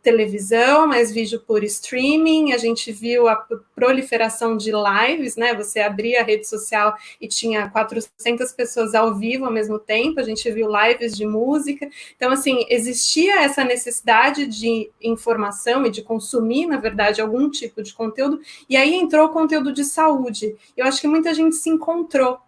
televisão, mais vídeo por streaming, a gente viu a proliferação de lives, né, você abria a rede social e tinha 400 pessoas ao vivo ao mesmo tempo, a gente viu lives de música, então, assim, existia essa necessidade de informação e de consumir, na verdade, algum tipo de conteúdo, e aí entrou o conteúdo de saúde. Eu acho que muita gente se encontrou.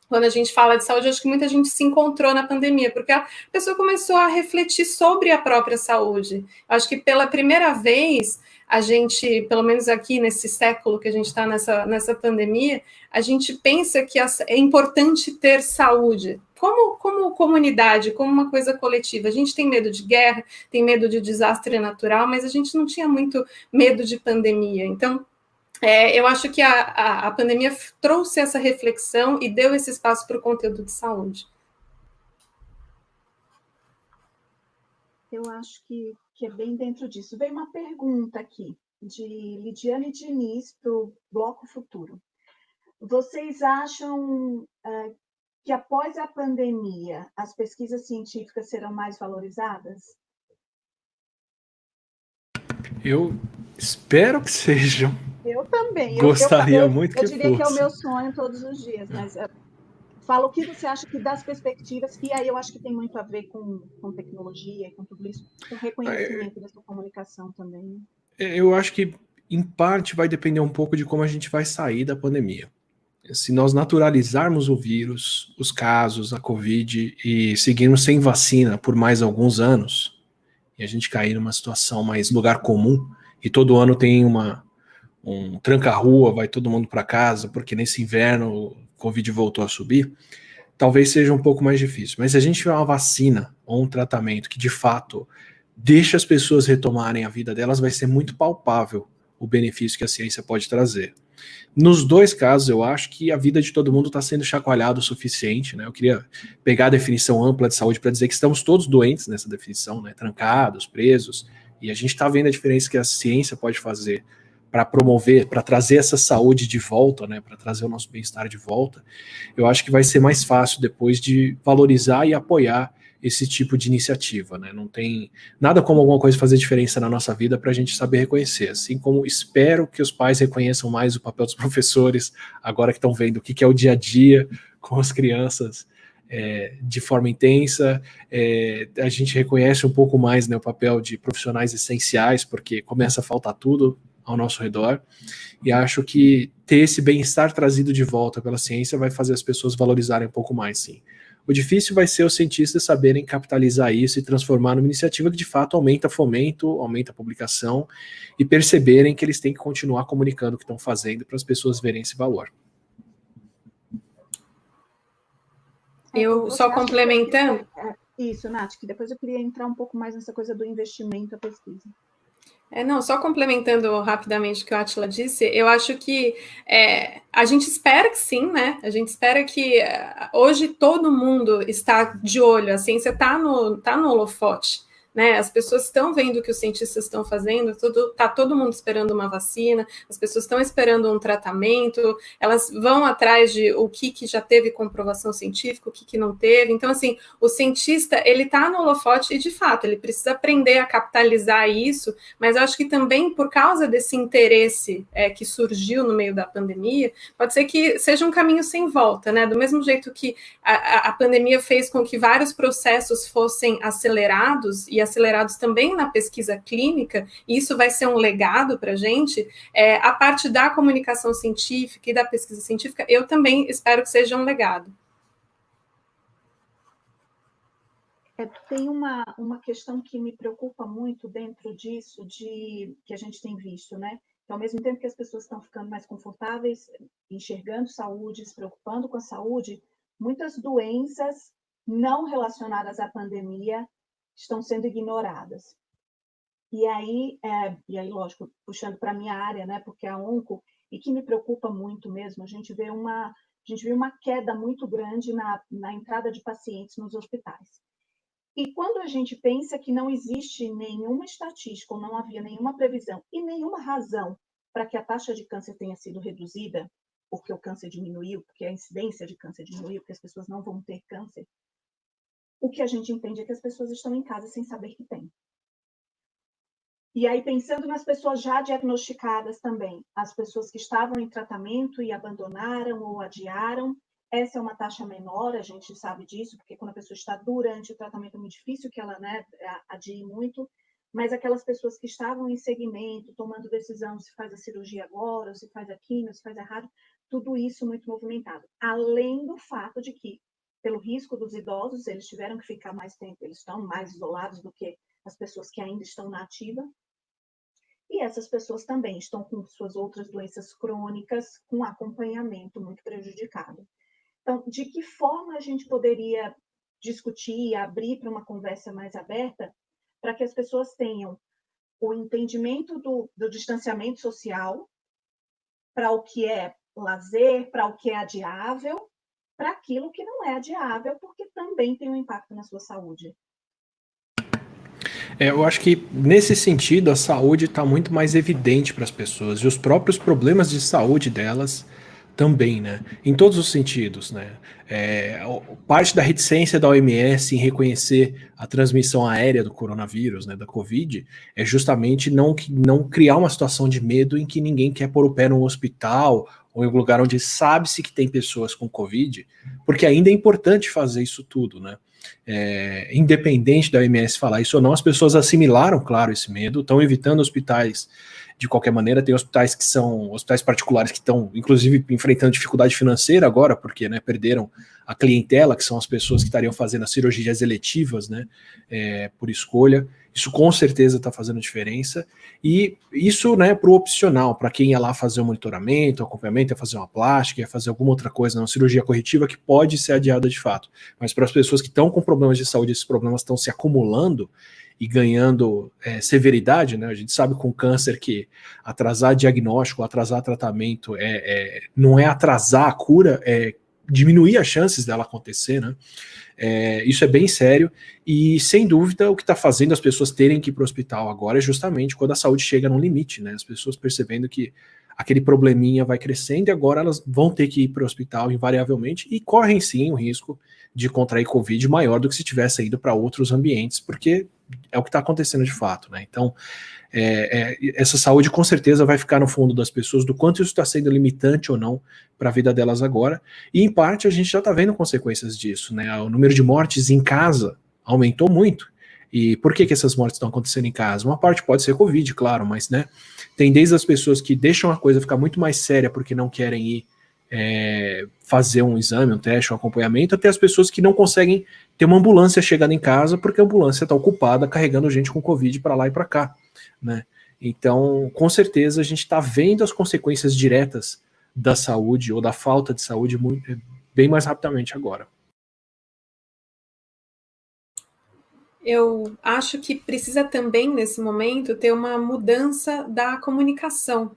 Quando a gente fala de saúde, eu acho que muita gente se encontrou na pandemia, porque a pessoa começou a refletir sobre a própria saúde. Eu acho que pela primeira vez, a gente, pelo menos aqui nesse século que a gente está nessa pandemia, a gente pensa que é importante ter saúde. Como comunidade, como uma coisa coletiva. A gente tem medo de guerra, tem medo de desastre natural, mas a gente não tinha muito medo de pandemia. Então, eu acho que a pandemia trouxe essa reflexão e deu esse espaço para o conteúdo de saúde. Eu acho que é bem dentro disso. Veio uma pergunta aqui, de Lidiane Diniz, para o Bloco Futuro. Vocês acham que após a pandemia, as pesquisas científicas serão mais valorizadas? Eu espero que sejam. Eu também. Gostaria muito que eu diria que é o fosse. meu sonho todos os dias, mas fala o que você acha que das perspectivas, que aí eu acho que tem muito a ver com tecnologia, com tudo isso, com reconhecimento dessa comunicação também. Eu acho que, em parte, vai depender um pouco de como a gente vai sair da pandemia. Se nós naturalizarmos o vírus, os casos, a Covid, e seguirmos sem vacina por mais alguns anos, e a gente cair numa situação mais lugar comum, e todo ano tem um tranca-rua, vai todo mundo para casa, porque nesse inverno o Covid voltou a subir, talvez seja um pouco mais difícil. Mas se a gente tiver uma vacina ou um tratamento que de fato deixa as pessoas retomarem a vida delas, vai ser muito palpável o benefício que a ciência pode trazer. Nos dois casos, eu acho que a vida de todo mundo está sendo chacoalhada o suficiente, né? Eu queria pegar a definição ampla de saúde para dizer que estamos todos doentes nessa definição, né? Trancados, presos, e a gente está vendo a diferença que a ciência pode fazer para promover, para trazer essa saúde de volta, né? Para trazer o nosso bem-estar de volta. Eu acho que vai ser mais fácil depois de valorizar e apoiar esse tipo de iniciativa, né? Não tem nada como alguma coisa fazer diferença na nossa vida para a gente saber reconhecer, assim como espero que os pais reconheçam mais o papel dos professores, agora que estão vendo o que é o dia a dia com as crianças de forma intensa, a gente reconhece um pouco mais, né, o papel de profissionais essenciais, porque começa a faltar tudo ao nosso redor, e acho que ter esse bem-estar trazido de volta pela ciência vai fazer as pessoas valorizarem um pouco mais, sim. O difícil vai ser os cientistas saberem capitalizar isso e transformar numa iniciativa que de fato aumenta fomento, aumenta a publicação e perceberem que eles têm que continuar comunicando o que estão fazendo para as pessoas verem esse valor. Eu só complementando. Isso, Nath, que depois eu queria entrar um pouco mais nessa coisa do investimento à pesquisa. Não, só complementando rapidamente o que o Átila disse, eu acho que a gente espera que sim, né? A gente espera que hoje todo mundo está de olho, a ciência está no holofote, né? As pessoas estão vendo o que os cientistas estão fazendo, está todo mundo esperando uma vacina, as pessoas estão esperando um tratamento, elas vão atrás de o que já teve comprovação científica, o que não teve. Então, assim, o cientista, ele está no holofote e, de fato, ele precisa aprender a capitalizar isso, mas eu acho que também, por causa desse interesse que surgiu no meio da pandemia, pode ser que seja um caminho sem volta, né? Do mesmo jeito que a pandemia fez com que vários processos fossem acelerados, e acelerados também na pesquisa clínica, e isso vai ser um legado para a gente, a parte da comunicação científica e da pesquisa científica, eu também espero que seja um legado. Tem uma questão que me preocupa muito dentro disso, que a gente tem visto, né? Que ao mesmo tempo que as pessoas estão ficando mais confortáveis, enxergando saúde, se preocupando com a saúde, muitas doenças não relacionadas à pandemia estão sendo ignoradas. E aí, lógico, puxando para a minha área, né, porque a onco, e que me preocupa muito mesmo, a gente vê uma queda muito grande na entrada de pacientes nos hospitais. E quando a gente pensa que não existe nenhuma estatística, ou não havia nenhuma previsão e nenhuma razão para que a taxa de câncer tenha sido reduzida, porque o câncer diminuiu, porque a incidência de câncer diminuiu, porque as pessoas não vão ter câncer, o que a gente entende é que as pessoas estão em casa sem saber que tem. E aí, pensando nas pessoas já diagnosticadas também, as pessoas que estavam em tratamento e abandonaram ou adiaram, essa é uma taxa menor, a gente sabe disso, porque quando a pessoa está durante o tratamento é muito difícil que ela, né, adie muito, mas aquelas pessoas que estavam em segmento, tomando decisão se faz a cirurgia agora, ou se faz a quimio, se faz a rádio, tudo isso muito movimentado. Além do fato de que, pelo risco dos idosos, eles tiveram que ficar mais tempo, eles estão mais isolados do que as pessoas que ainda estão na ativa. E essas pessoas também estão com suas outras doenças crônicas, com acompanhamento muito prejudicado. Então, de que forma a gente poderia discutir, abrir para uma conversa mais aberta, para que as pessoas tenham o entendimento do distanciamento social, para o que é lazer, para o que é adiável, para aquilo que não é adiável, porque também tem um impacto na sua saúde. Eu acho que, nesse sentido, a saúde está muito mais evidente para as pessoas, e os próprios problemas de saúde delas Também, né? Em todos os sentidos, né? Parte da reticência da OMS em reconhecer a transmissão aérea do coronavírus, né, da Covid, é justamente não criar uma situação de medo em que ninguém quer pôr o pé num hospital ou em um lugar onde sabe-se que tem pessoas com Covid, porque ainda é importante fazer isso tudo, né? Independente da OMS falar isso ou não, as pessoas assimilaram, claro, esse medo, estão evitando hospitais de qualquer maneira. Tem hospitais que são hospitais particulares que estão, inclusive, enfrentando dificuldade financeira agora, porque, né, perderam a clientela, que são as pessoas que estariam fazendo as cirurgias eletivas, né, por escolha. Isso com certeza está fazendo diferença. E isso, né, para o opcional, para quem ia lá fazer um monitoramento, um acompanhamento, ia fazer uma plástica, ia fazer alguma outra coisa, uma cirurgia corretiva que pode ser adiada de fato. Mas para as pessoas que estão com problemas de saúde, esses problemas estão se acumulando e ganhando severidade, né? A gente sabe com câncer que atrasar diagnóstico, atrasar tratamento não é atrasar a cura, é diminuir as chances dela acontecer, né? Isso é bem sério e, sem dúvida, o que está fazendo as pessoas terem que ir para o hospital agora é justamente quando a saúde chega num limite, né? As pessoas percebendo que aquele probleminha vai crescendo e agora elas vão ter que ir para o hospital invariavelmente e correm sim o risco de contrair Covid maior do que se tivesse ido para outros ambientes, porque é o que está acontecendo de fato, né? Então, essa saúde com certeza vai ficar no fundo das pessoas, do quanto isso está sendo limitante ou não para a vida delas agora, e em parte a gente já está vendo consequências disso, né? O número de mortes em casa aumentou muito. E por que essas mortes estão acontecendo em casa? Uma parte pode ser Covid, claro, mas, né, tem desde as pessoas que deixam a coisa ficar muito mais séria porque não querem ir fazer um exame, um teste, um acompanhamento, até as pessoas que não conseguem ter uma ambulância chegando em casa porque a ambulância está ocupada carregando gente com Covid para lá e para cá, né? Então, com certeza, a gente está vendo as consequências diretas da saúde ou da falta de saúde bem mais rapidamente agora. Eu acho que precisa também, nesse momento, ter uma mudança da comunicação.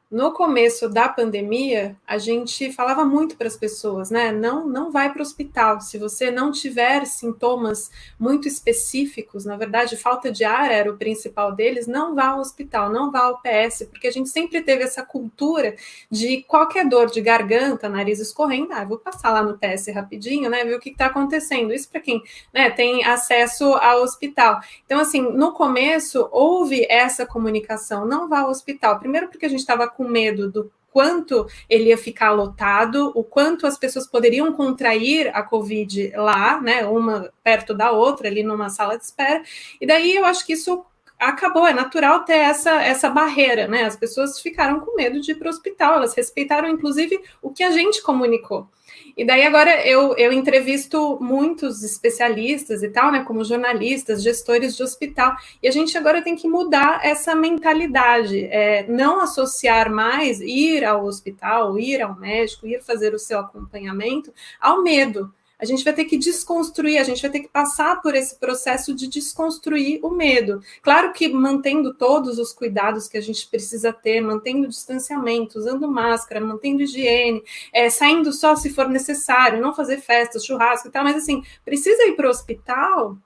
No começo da pandemia, a gente falava muito para as pessoas, né? Não vai para o hospital. Se você não tiver sintomas muito específicos, na verdade, falta de ar era o principal deles, não vá ao hospital, não vá ao PS, porque a gente sempre teve essa cultura de qualquer dor de garganta, nariz escorrendo, vou passar lá no PS rapidinho, né? Ver o que está acontecendo. Isso para quem, né, tem acesso ao hospital. Então, assim, no começo houve essa comunicação, não vá ao hospital. Primeiro porque a gente estava com medo do quanto ele ia ficar lotado, o quanto as pessoas poderiam contrair a Covid lá, né, uma perto da outra, ali numa sala de espera, e daí eu acho que isso acabou, é natural ter essa barreira, né, as pessoas ficaram com medo de ir para o hospital, elas respeitaram, inclusive, o que a gente comunicou. E daí agora eu entrevisto muitos especialistas e tal, né, como jornalistas, gestores de hospital, e a gente agora tem que mudar essa mentalidade, não associar mais ir ao hospital, ir ao médico, ir fazer o seu acompanhamento ao medo. A gente vai ter que desconstruir, a gente vai ter que passar por esse processo de desconstruir o medo. Claro que mantendo todos os cuidados que a gente precisa ter, mantendo distanciamento, usando máscara, mantendo higiene, saindo só se for necessário, não fazer festas, churrasco e tal, mas assim, precisa ir para o hospital?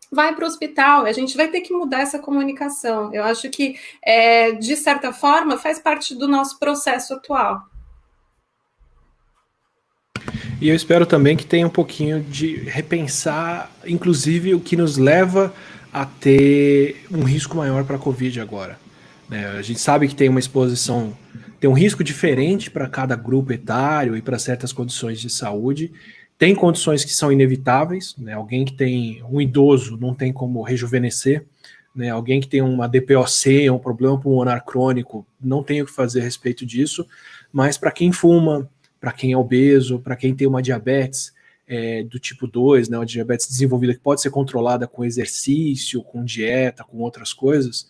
Vai para o hospital, a gente vai ter que mudar essa comunicação. Eu acho que, de certa forma, faz parte do nosso processo atual. E eu espero também que tenha um pouquinho de repensar, inclusive, o que nos leva a ter um risco maior para a Covid agora. A gente sabe que tem uma exposição, tem um risco diferente para cada grupo etário e para certas condições de saúde. Tem condições que são inevitáveis, né? Alguém que tem um idoso não tem como rejuvenescer, né? Alguém que tem uma DPOC, um problema pulmonar crônico, não tem o que fazer a respeito disso, mas para quem fuma, para quem é obeso, para quem tem uma diabetes do tipo 2, né, uma diabetes desenvolvida que pode ser controlada com exercício, com dieta, com outras coisas,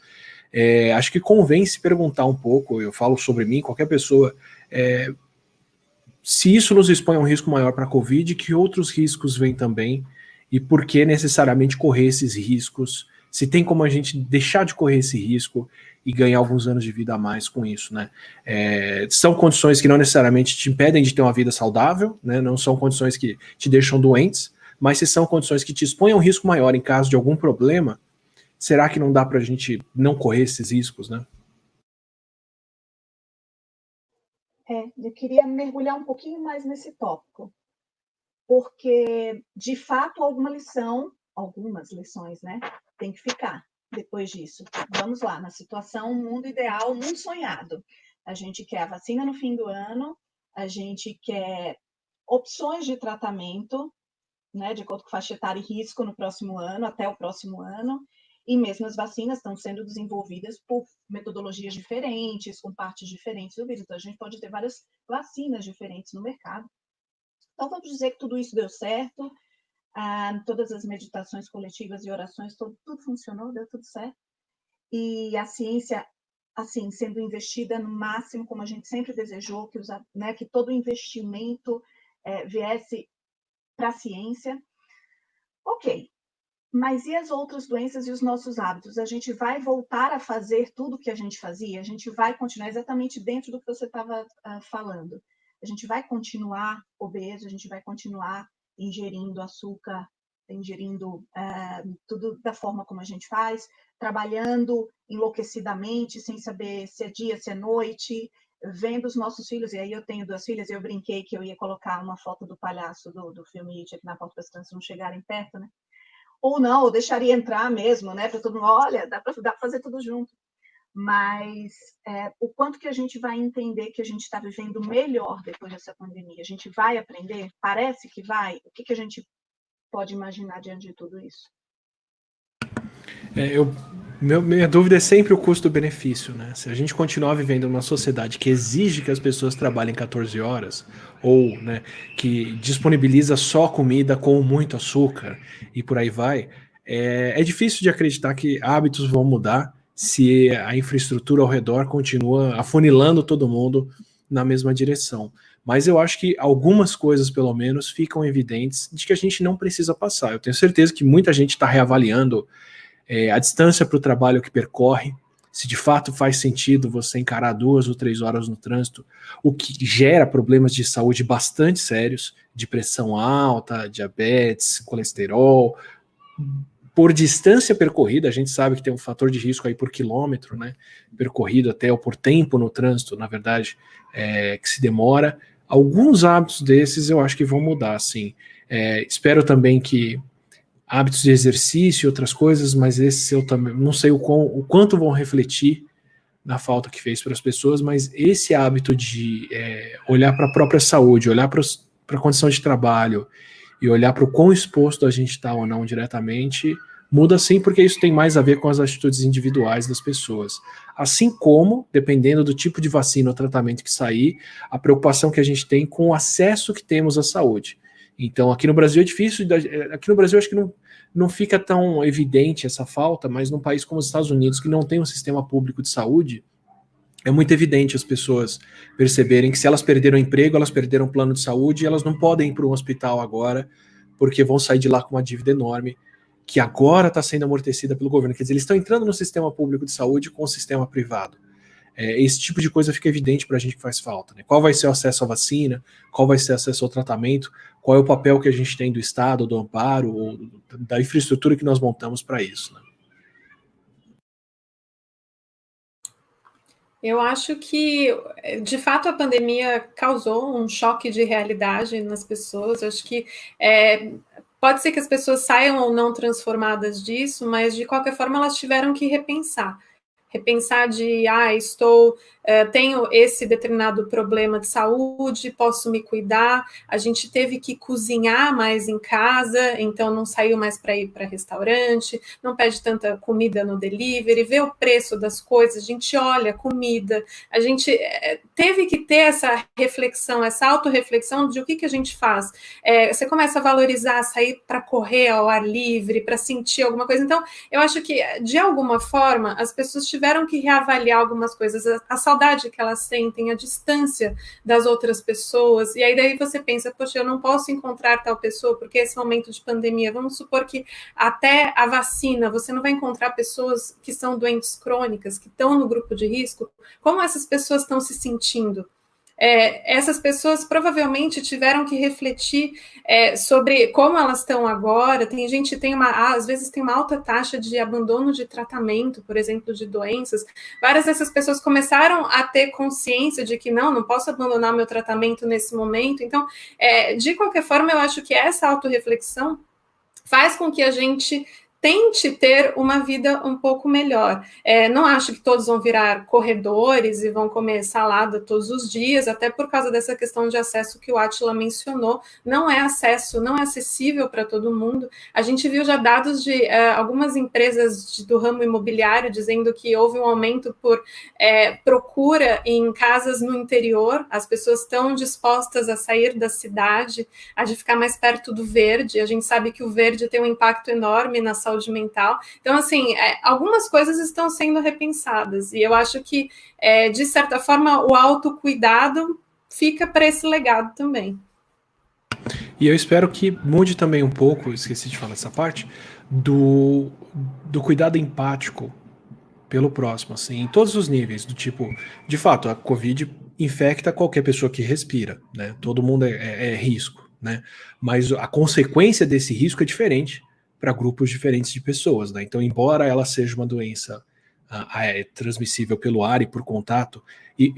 acho que convém se perguntar um pouco, eu falo sobre mim, qualquer pessoa, se isso nos expõe a um risco maior para a Covid, que outros riscos vêm também, e por que necessariamente correr esses riscos, se tem como a gente deixar de correr esse risco e ganhar alguns anos de vida a mais com isso, né? São condições que não necessariamente te impedem de ter uma vida saudável, né? Não são condições que te deixam doentes, mas se são condições que te expõem a um risco maior em caso de algum problema, será que não dá para a gente não correr esses riscos, né? Eu queria mergulhar um pouquinho mais nesse tópico, porque, de fato, algumas lições, né, tem que ficar depois disso. Vamos lá, na situação, mundo ideal, mundo sonhado. A gente quer a vacina no fim do ano, a gente quer opções de tratamento, né, de acordo com faixa etária e risco no próximo ano, até o próximo ano, e mesmo as vacinas estão sendo desenvolvidas por metodologias diferentes, com partes diferentes do vírus. Então, a gente pode ter várias vacinas diferentes no mercado. Então, vamos dizer que tudo isso deu certo, todas as meditações coletivas e orações, tudo funcionou, deu tudo certo. E a ciência, assim, sendo investida no máximo, como a gente sempre desejou, que todo investimento viesse para a ciência. Ok, mas e as outras doenças e os nossos hábitos? A gente vai voltar a fazer tudo o que a gente fazia? A gente vai continuar exatamente dentro do que você estava falando? A gente vai continuar obeso? A gente vai continuar ingerindo açúcar, ingerindo tudo da forma como a gente faz, trabalhando enlouquecidamente, sem saber se é dia, se é noite, vendo os nossos filhos, e aí eu tenho 2 filhas, e eu brinquei que eu ia colocar uma foto do palhaço do filme It aqui na porta para as crianças não chegarem perto, né? Ou não, eu deixaria entrar mesmo, né? Para todo mundo, olha, dá para fazer tudo junto. Mas o quanto que a gente vai entender que a gente está vivendo melhor depois dessa pandemia? A gente vai aprender? Parece que vai? O que a gente pode imaginar diante de tudo isso? Minha dúvida é sempre o custo-benefício, né? Se a gente continuar vivendo numa sociedade que exige que as pessoas trabalhem 14 horas, ou, né, que disponibiliza só comida com muito açúcar e por aí vai, é difícil de acreditar que hábitos vão mudar se a infraestrutura ao redor continua afunilando todo mundo na mesma direção. Mas eu acho que algumas coisas, pelo menos, ficam evidentes de que a gente não precisa passar. Eu tenho certeza que muita gente está reavaliando a distância para o trabalho que percorre, se de fato faz sentido você encarar 2 ou 3 horas no trânsito, o que gera problemas de saúde bastante sérios, de pressão alta, diabetes, colesterol. Por distância percorrida, a gente sabe que tem um fator de risco aí por quilômetro, né, percorrido até, ou por tempo no trânsito, na verdade, que se demora. Alguns hábitos desses eu acho que vão mudar, sim. Espero também que hábitos de exercício e outras coisas, mas esses eu também não sei o quanto vão refletir na falta que fez para as pessoas, mas esse hábito de olhar para a própria saúde, olhar para a condição de trabalho e olhar para o quão exposto a gente está ou não diretamente, muda sim, porque isso tem mais a ver com as atitudes individuais das pessoas. Assim como, dependendo do tipo de vacina ou tratamento que sair, a preocupação que a gente tem com o acesso que temos à saúde. Então, aqui no Brasil é difícil, aqui no Brasil acho que não fica tão evidente essa falta, mas num país como os Estados Unidos, que não tem um sistema público de saúde, é muito evidente as pessoas perceberem que se elas perderam o emprego, elas perderam o plano de saúde e elas não podem ir para um hospital agora, porque vão sair de lá com uma dívida enorme, que agora está sendo amortecida pelo governo. Quer dizer, eles estão entrando no sistema público de saúde com o sistema privado. Esse tipo de coisa fica evidente para a gente que faz falta, né? Qual vai ser o acesso à vacina, qual vai ser o acesso ao tratamento, qual é o papel que a gente tem do Estado, do amparo, ou da infraestrutura que nós montamos para isso, né? Eu acho que, de fato, a pandemia causou um choque de realidade nas pessoas. Eu acho que pode ser que as pessoas saiam ou não transformadas disso, mas, de qualquer forma, elas tiveram que repensar de, tenho esse determinado problema de saúde, posso me cuidar. A gente teve que cozinhar mais em casa, então não saiu mais para ir para restaurante, não pede tanta comida no delivery, vê o preço das coisas, a gente olha comida, a gente teve que ter essa reflexão, essa autorreflexão de o que a gente faz. Você começa a valorizar, sair para correr ao ar livre, para sentir alguma coisa. Então, eu acho que, de alguma forma, as pessoas tiveram que reavaliar algumas coisas, a saudade que elas sentem, a distância das outras pessoas, e aí daí você pensa, poxa, eu não posso encontrar tal pessoa porque esse momento de pandemia, vamos supor que até a vacina, você não vai encontrar pessoas que são doentes crônicas, que estão no grupo de risco, como essas pessoas estão se sentindo? essas pessoas provavelmente tiveram que refletir sobre como elas estão agora. Tem gente que às vezes tem uma alta taxa de abandono de tratamento, por exemplo, de doenças. Várias dessas pessoas começaram a ter consciência de que não posso abandonar meu tratamento nesse momento. Então, de qualquer forma, eu acho que essa autorreflexão faz com que a gente tente ter uma vida um pouco melhor. Não acho que todos vão virar corredores e vão comer salada todos os dias, até por causa dessa questão de acesso que o Átila mencionou. Não é acessível para todo mundo. A gente viu já dados de algumas empresas do ramo imobiliário dizendo que houve um aumento por procura em casas no interior. As pessoas estão dispostas a sair da cidade, a de ficar mais perto do verde. A gente sabe que o verde tem um impacto enorme na saúde mental. Então, assim, algumas coisas estão sendo repensadas, e eu acho que, de certa forma, o autocuidado fica para esse legado também. E eu espero que mude também um pouco, esqueci de falar essa parte, do cuidado empático pelo próximo, assim, em todos os níveis, do tipo, de fato, a Covid infecta qualquer pessoa que respira, né? Todo mundo é risco, né? Mas a consequência desse risco é diferente para grupos diferentes de pessoas, né? Então, embora ela seja uma doença transmissível pelo ar e por contato, e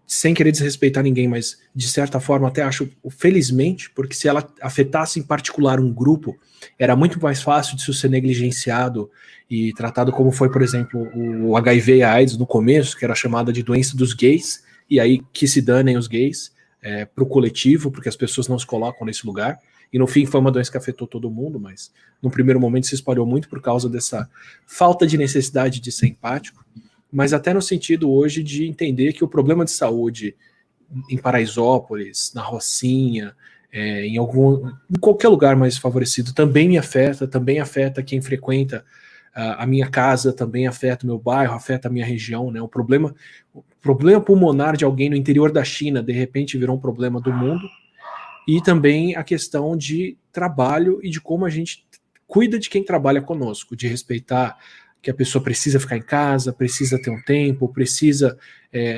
sem querer desrespeitar ninguém, mas de certa forma até acho, felizmente, porque se ela afetasse em particular um grupo, era muito mais fácil de ser negligenciado e tratado como foi, por exemplo, o HIV e a AIDS no começo, que era chamada de doença dos gays, e aí que se danem os gays para o coletivo, porque as pessoas não se colocam nesse lugar. E no fim foi uma doença que afetou todo mundo, mas no primeiro momento se espalhou muito por causa dessa falta de necessidade de ser empático, mas até no sentido hoje de entender que o problema de saúde em Paraisópolis, na Rocinha, em qualquer lugar mais favorecido, também me afeta, também afeta quem frequenta a minha casa, também afeta o meu bairro, afeta a minha região, né? O problema pulmonar de alguém no interior da China, de repente virou um problema do mundo. E também a questão de trabalho e de como a gente cuida de quem trabalha conosco, de respeitar que a pessoa precisa ficar em casa, precisa ter um tempo, precisa,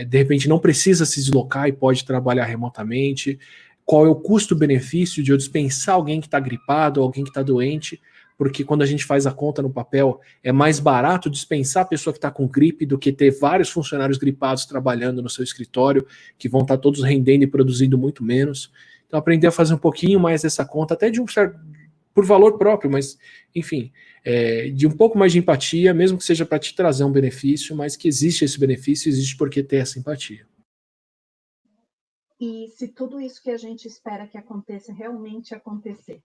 de repente não precisa se deslocar e pode trabalhar remotamente. Qual é o custo-benefício de eu dispensar alguém que está gripado, alguém que está doente, porque quando a gente faz a conta no papel, é mais barato dispensar a pessoa que está com gripe do que ter vários funcionários gripados trabalhando no seu escritório, que vão estar todos rendendo e produzindo muito menos. Então, aprender a fazer um pouquinho mais dessa conta, até de um certo, por valor próprio, mas, enfim, de um pouco mais de empatia, mesmo que seja para te trazer um benefício, mas que existe esse benefício, existe porque ter essa empatia. E se tudo isso que a gente espera que aconteça realmente acontecer,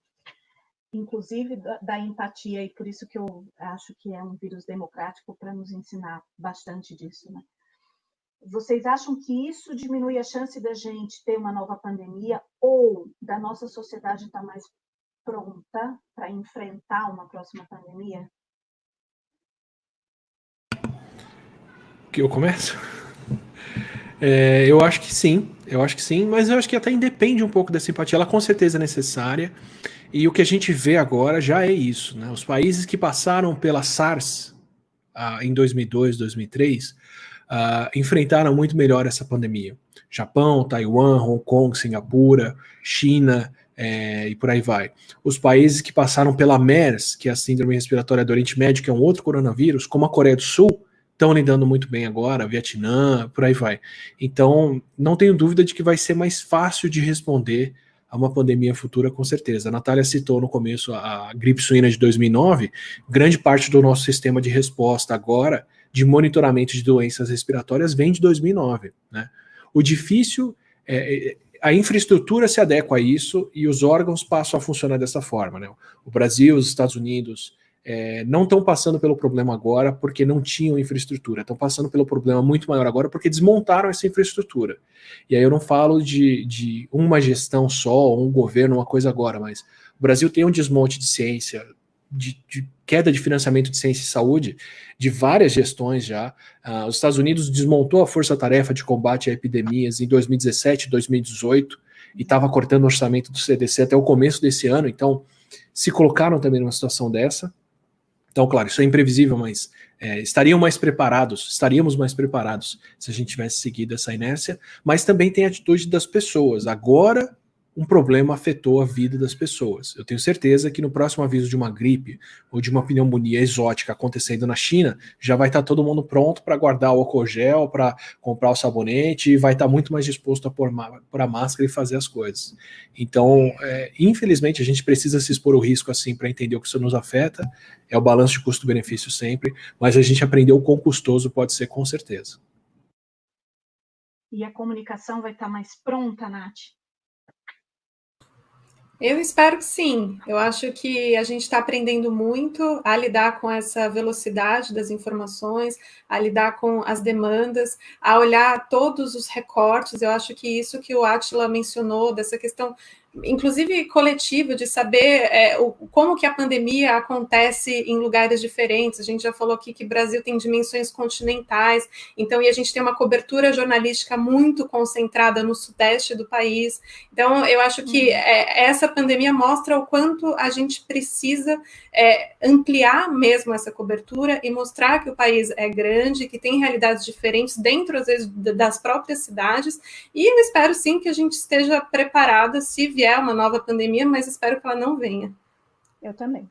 inclusive da empatia, e por isso que eu acho que é um vírus democrático para nos ensinar bastante disso, né? Vocês acham que isso diminui a chance da gente ter uma nova pandemia ou da nossa sociedade estar mais pronta para enfrentar uma próxima pandemia? Que eu começo? Eu acho que sim, mas eu acho que até independe um pouco dessa empatia, ela com certeza é necessária, e o que a gente vê agora já é isso, né? Os países que passaram pela SARS em 2002, 2003, enfrentaram muito melhor essa pandemia. Japão, Taiwan, Hong Kong, Singapura, China, e por aí vai. Os países que passaram pela MERS, que é a síndrome respiratória do Oriente Médio, que é um outro coronavírus, como a Coreia do Sul, estão lidando muito bem agora, Vietnã, por aí vai. Então, não tenho dúvida de que vai ser mais fácil de responder a uma pandemia futura, com certeza. A Natália citou no começo a gripe suína de 2009, grande parte do nosso sistema de resposta agora, de monitoramento de doenças respiratórias, vem de 2009, né? O difícil a infraestrutura se adequa a isso e os órgãos passam a funcionar dessa forma, né? O Brasil, os Estados Unidos não estão passando pelo problema agora porque não tinham infraestrutura, estão passando pelo problema muito maior agora porque desmontaram essa infraestrutura. E aí eu não falo de uma gestão só, um governo, uma coisa agora, mas o Brasil tem um desmonte de ciência, de queda de financiamento de ciência e saúde, de várias gestões já. Os Estados Unidos desmontou a força-tarefa de combate a epidemias em 2017, 2018, e estava cortando o orçamento do CDC até o começo desse ano, então se colocaram também numa situação dessa. Então, claro, isso é imprevisível, mas estaríamos mais preparados se a gente tivesse seguido essa inércia, mas também tem a atitude das pessoas. Agora, um problema afetou a vida das pessoas. Eu tenho certeza que no próximo aviso de uma gripe ou de uma pneumonia exótica acontecendo na China, já vai estar todo mundo pronto para guardar o álcool gel, para comprar o sabonete, e vai estar muito mais disposto a pôr a máscara e fazer as coisas. Então, infelizmente, a gente precisa se expor ao risco assim para entender o que isso nos afeta. É o balanço de custo-benefício sempre, mas a gente aprendeu o quão custoso pode ser, com certeza. E a comunicação vai estar mais pronta, Nath? Eu espero que sim. Eu acho que a gente está aprendendo muito a lidar com essa velocidade das informações, a lidar com as demandas, a olhar todos os recortes. Eu acho que isso que o Átila mencionou, dessa questão, inclusive coletiva, de saber como que a pandemia acontece em lugares diferentes. A gente já falou aqui que o Brasil tem dimensões continentais, então, e a gente tem uma cobertura jornalística muito concentrada no sudeste do país. Então, eu acho que essa pandemia mostra o quanto a gente precisa ampliar mesmo essa cobertura e mostrar que o país é grande, que tem realidades diferentes dentro, às vezes, das próprias cidades, e eu espero sim que a gente esteja preparada se vier uma nova pandemia, mas espero que ela não venha. Eu também.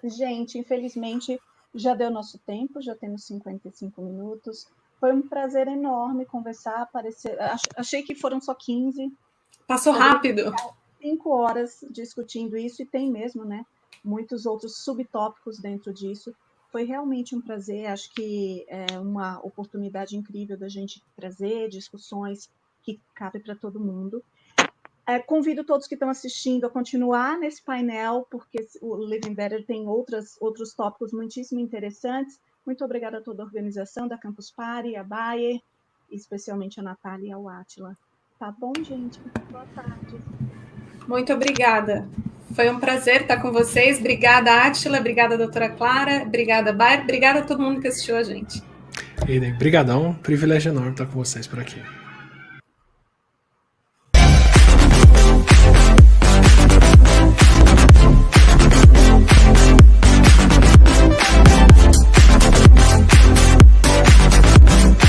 Gente, infelizmente, já deu nosso tempo, já temos 55 minutos. Foi um prazer enorme conversar, achei que foram só 15. Passou rápido. 5 horas discutindo isso, e tem mesmo, né? Muitos outros subtópicos dentro disso. Foi realmente um prazer, acho que é uma oportunidade incrível da gente trazer discussões que cabem para todo mundo. Convido todos que estão assistindo a continuar nesse painel, porque o Living Better tem outros tópicos muitíssimo interessantes. Muito obrigada a toda a organização da Campus Party, a Bayer, especialmente a Natália e ao Átila. Tá bom, gente? Boa tarde. Muito obrigada. Foi um prazer estar com vocês. Obrigada, Átila. Obrigada, doutora Clara. Obrigada, Bayer. Obrigada a todo mundo que assistiu a gente. Obrigadão. Privilégio enorme estar com vocês por aqui.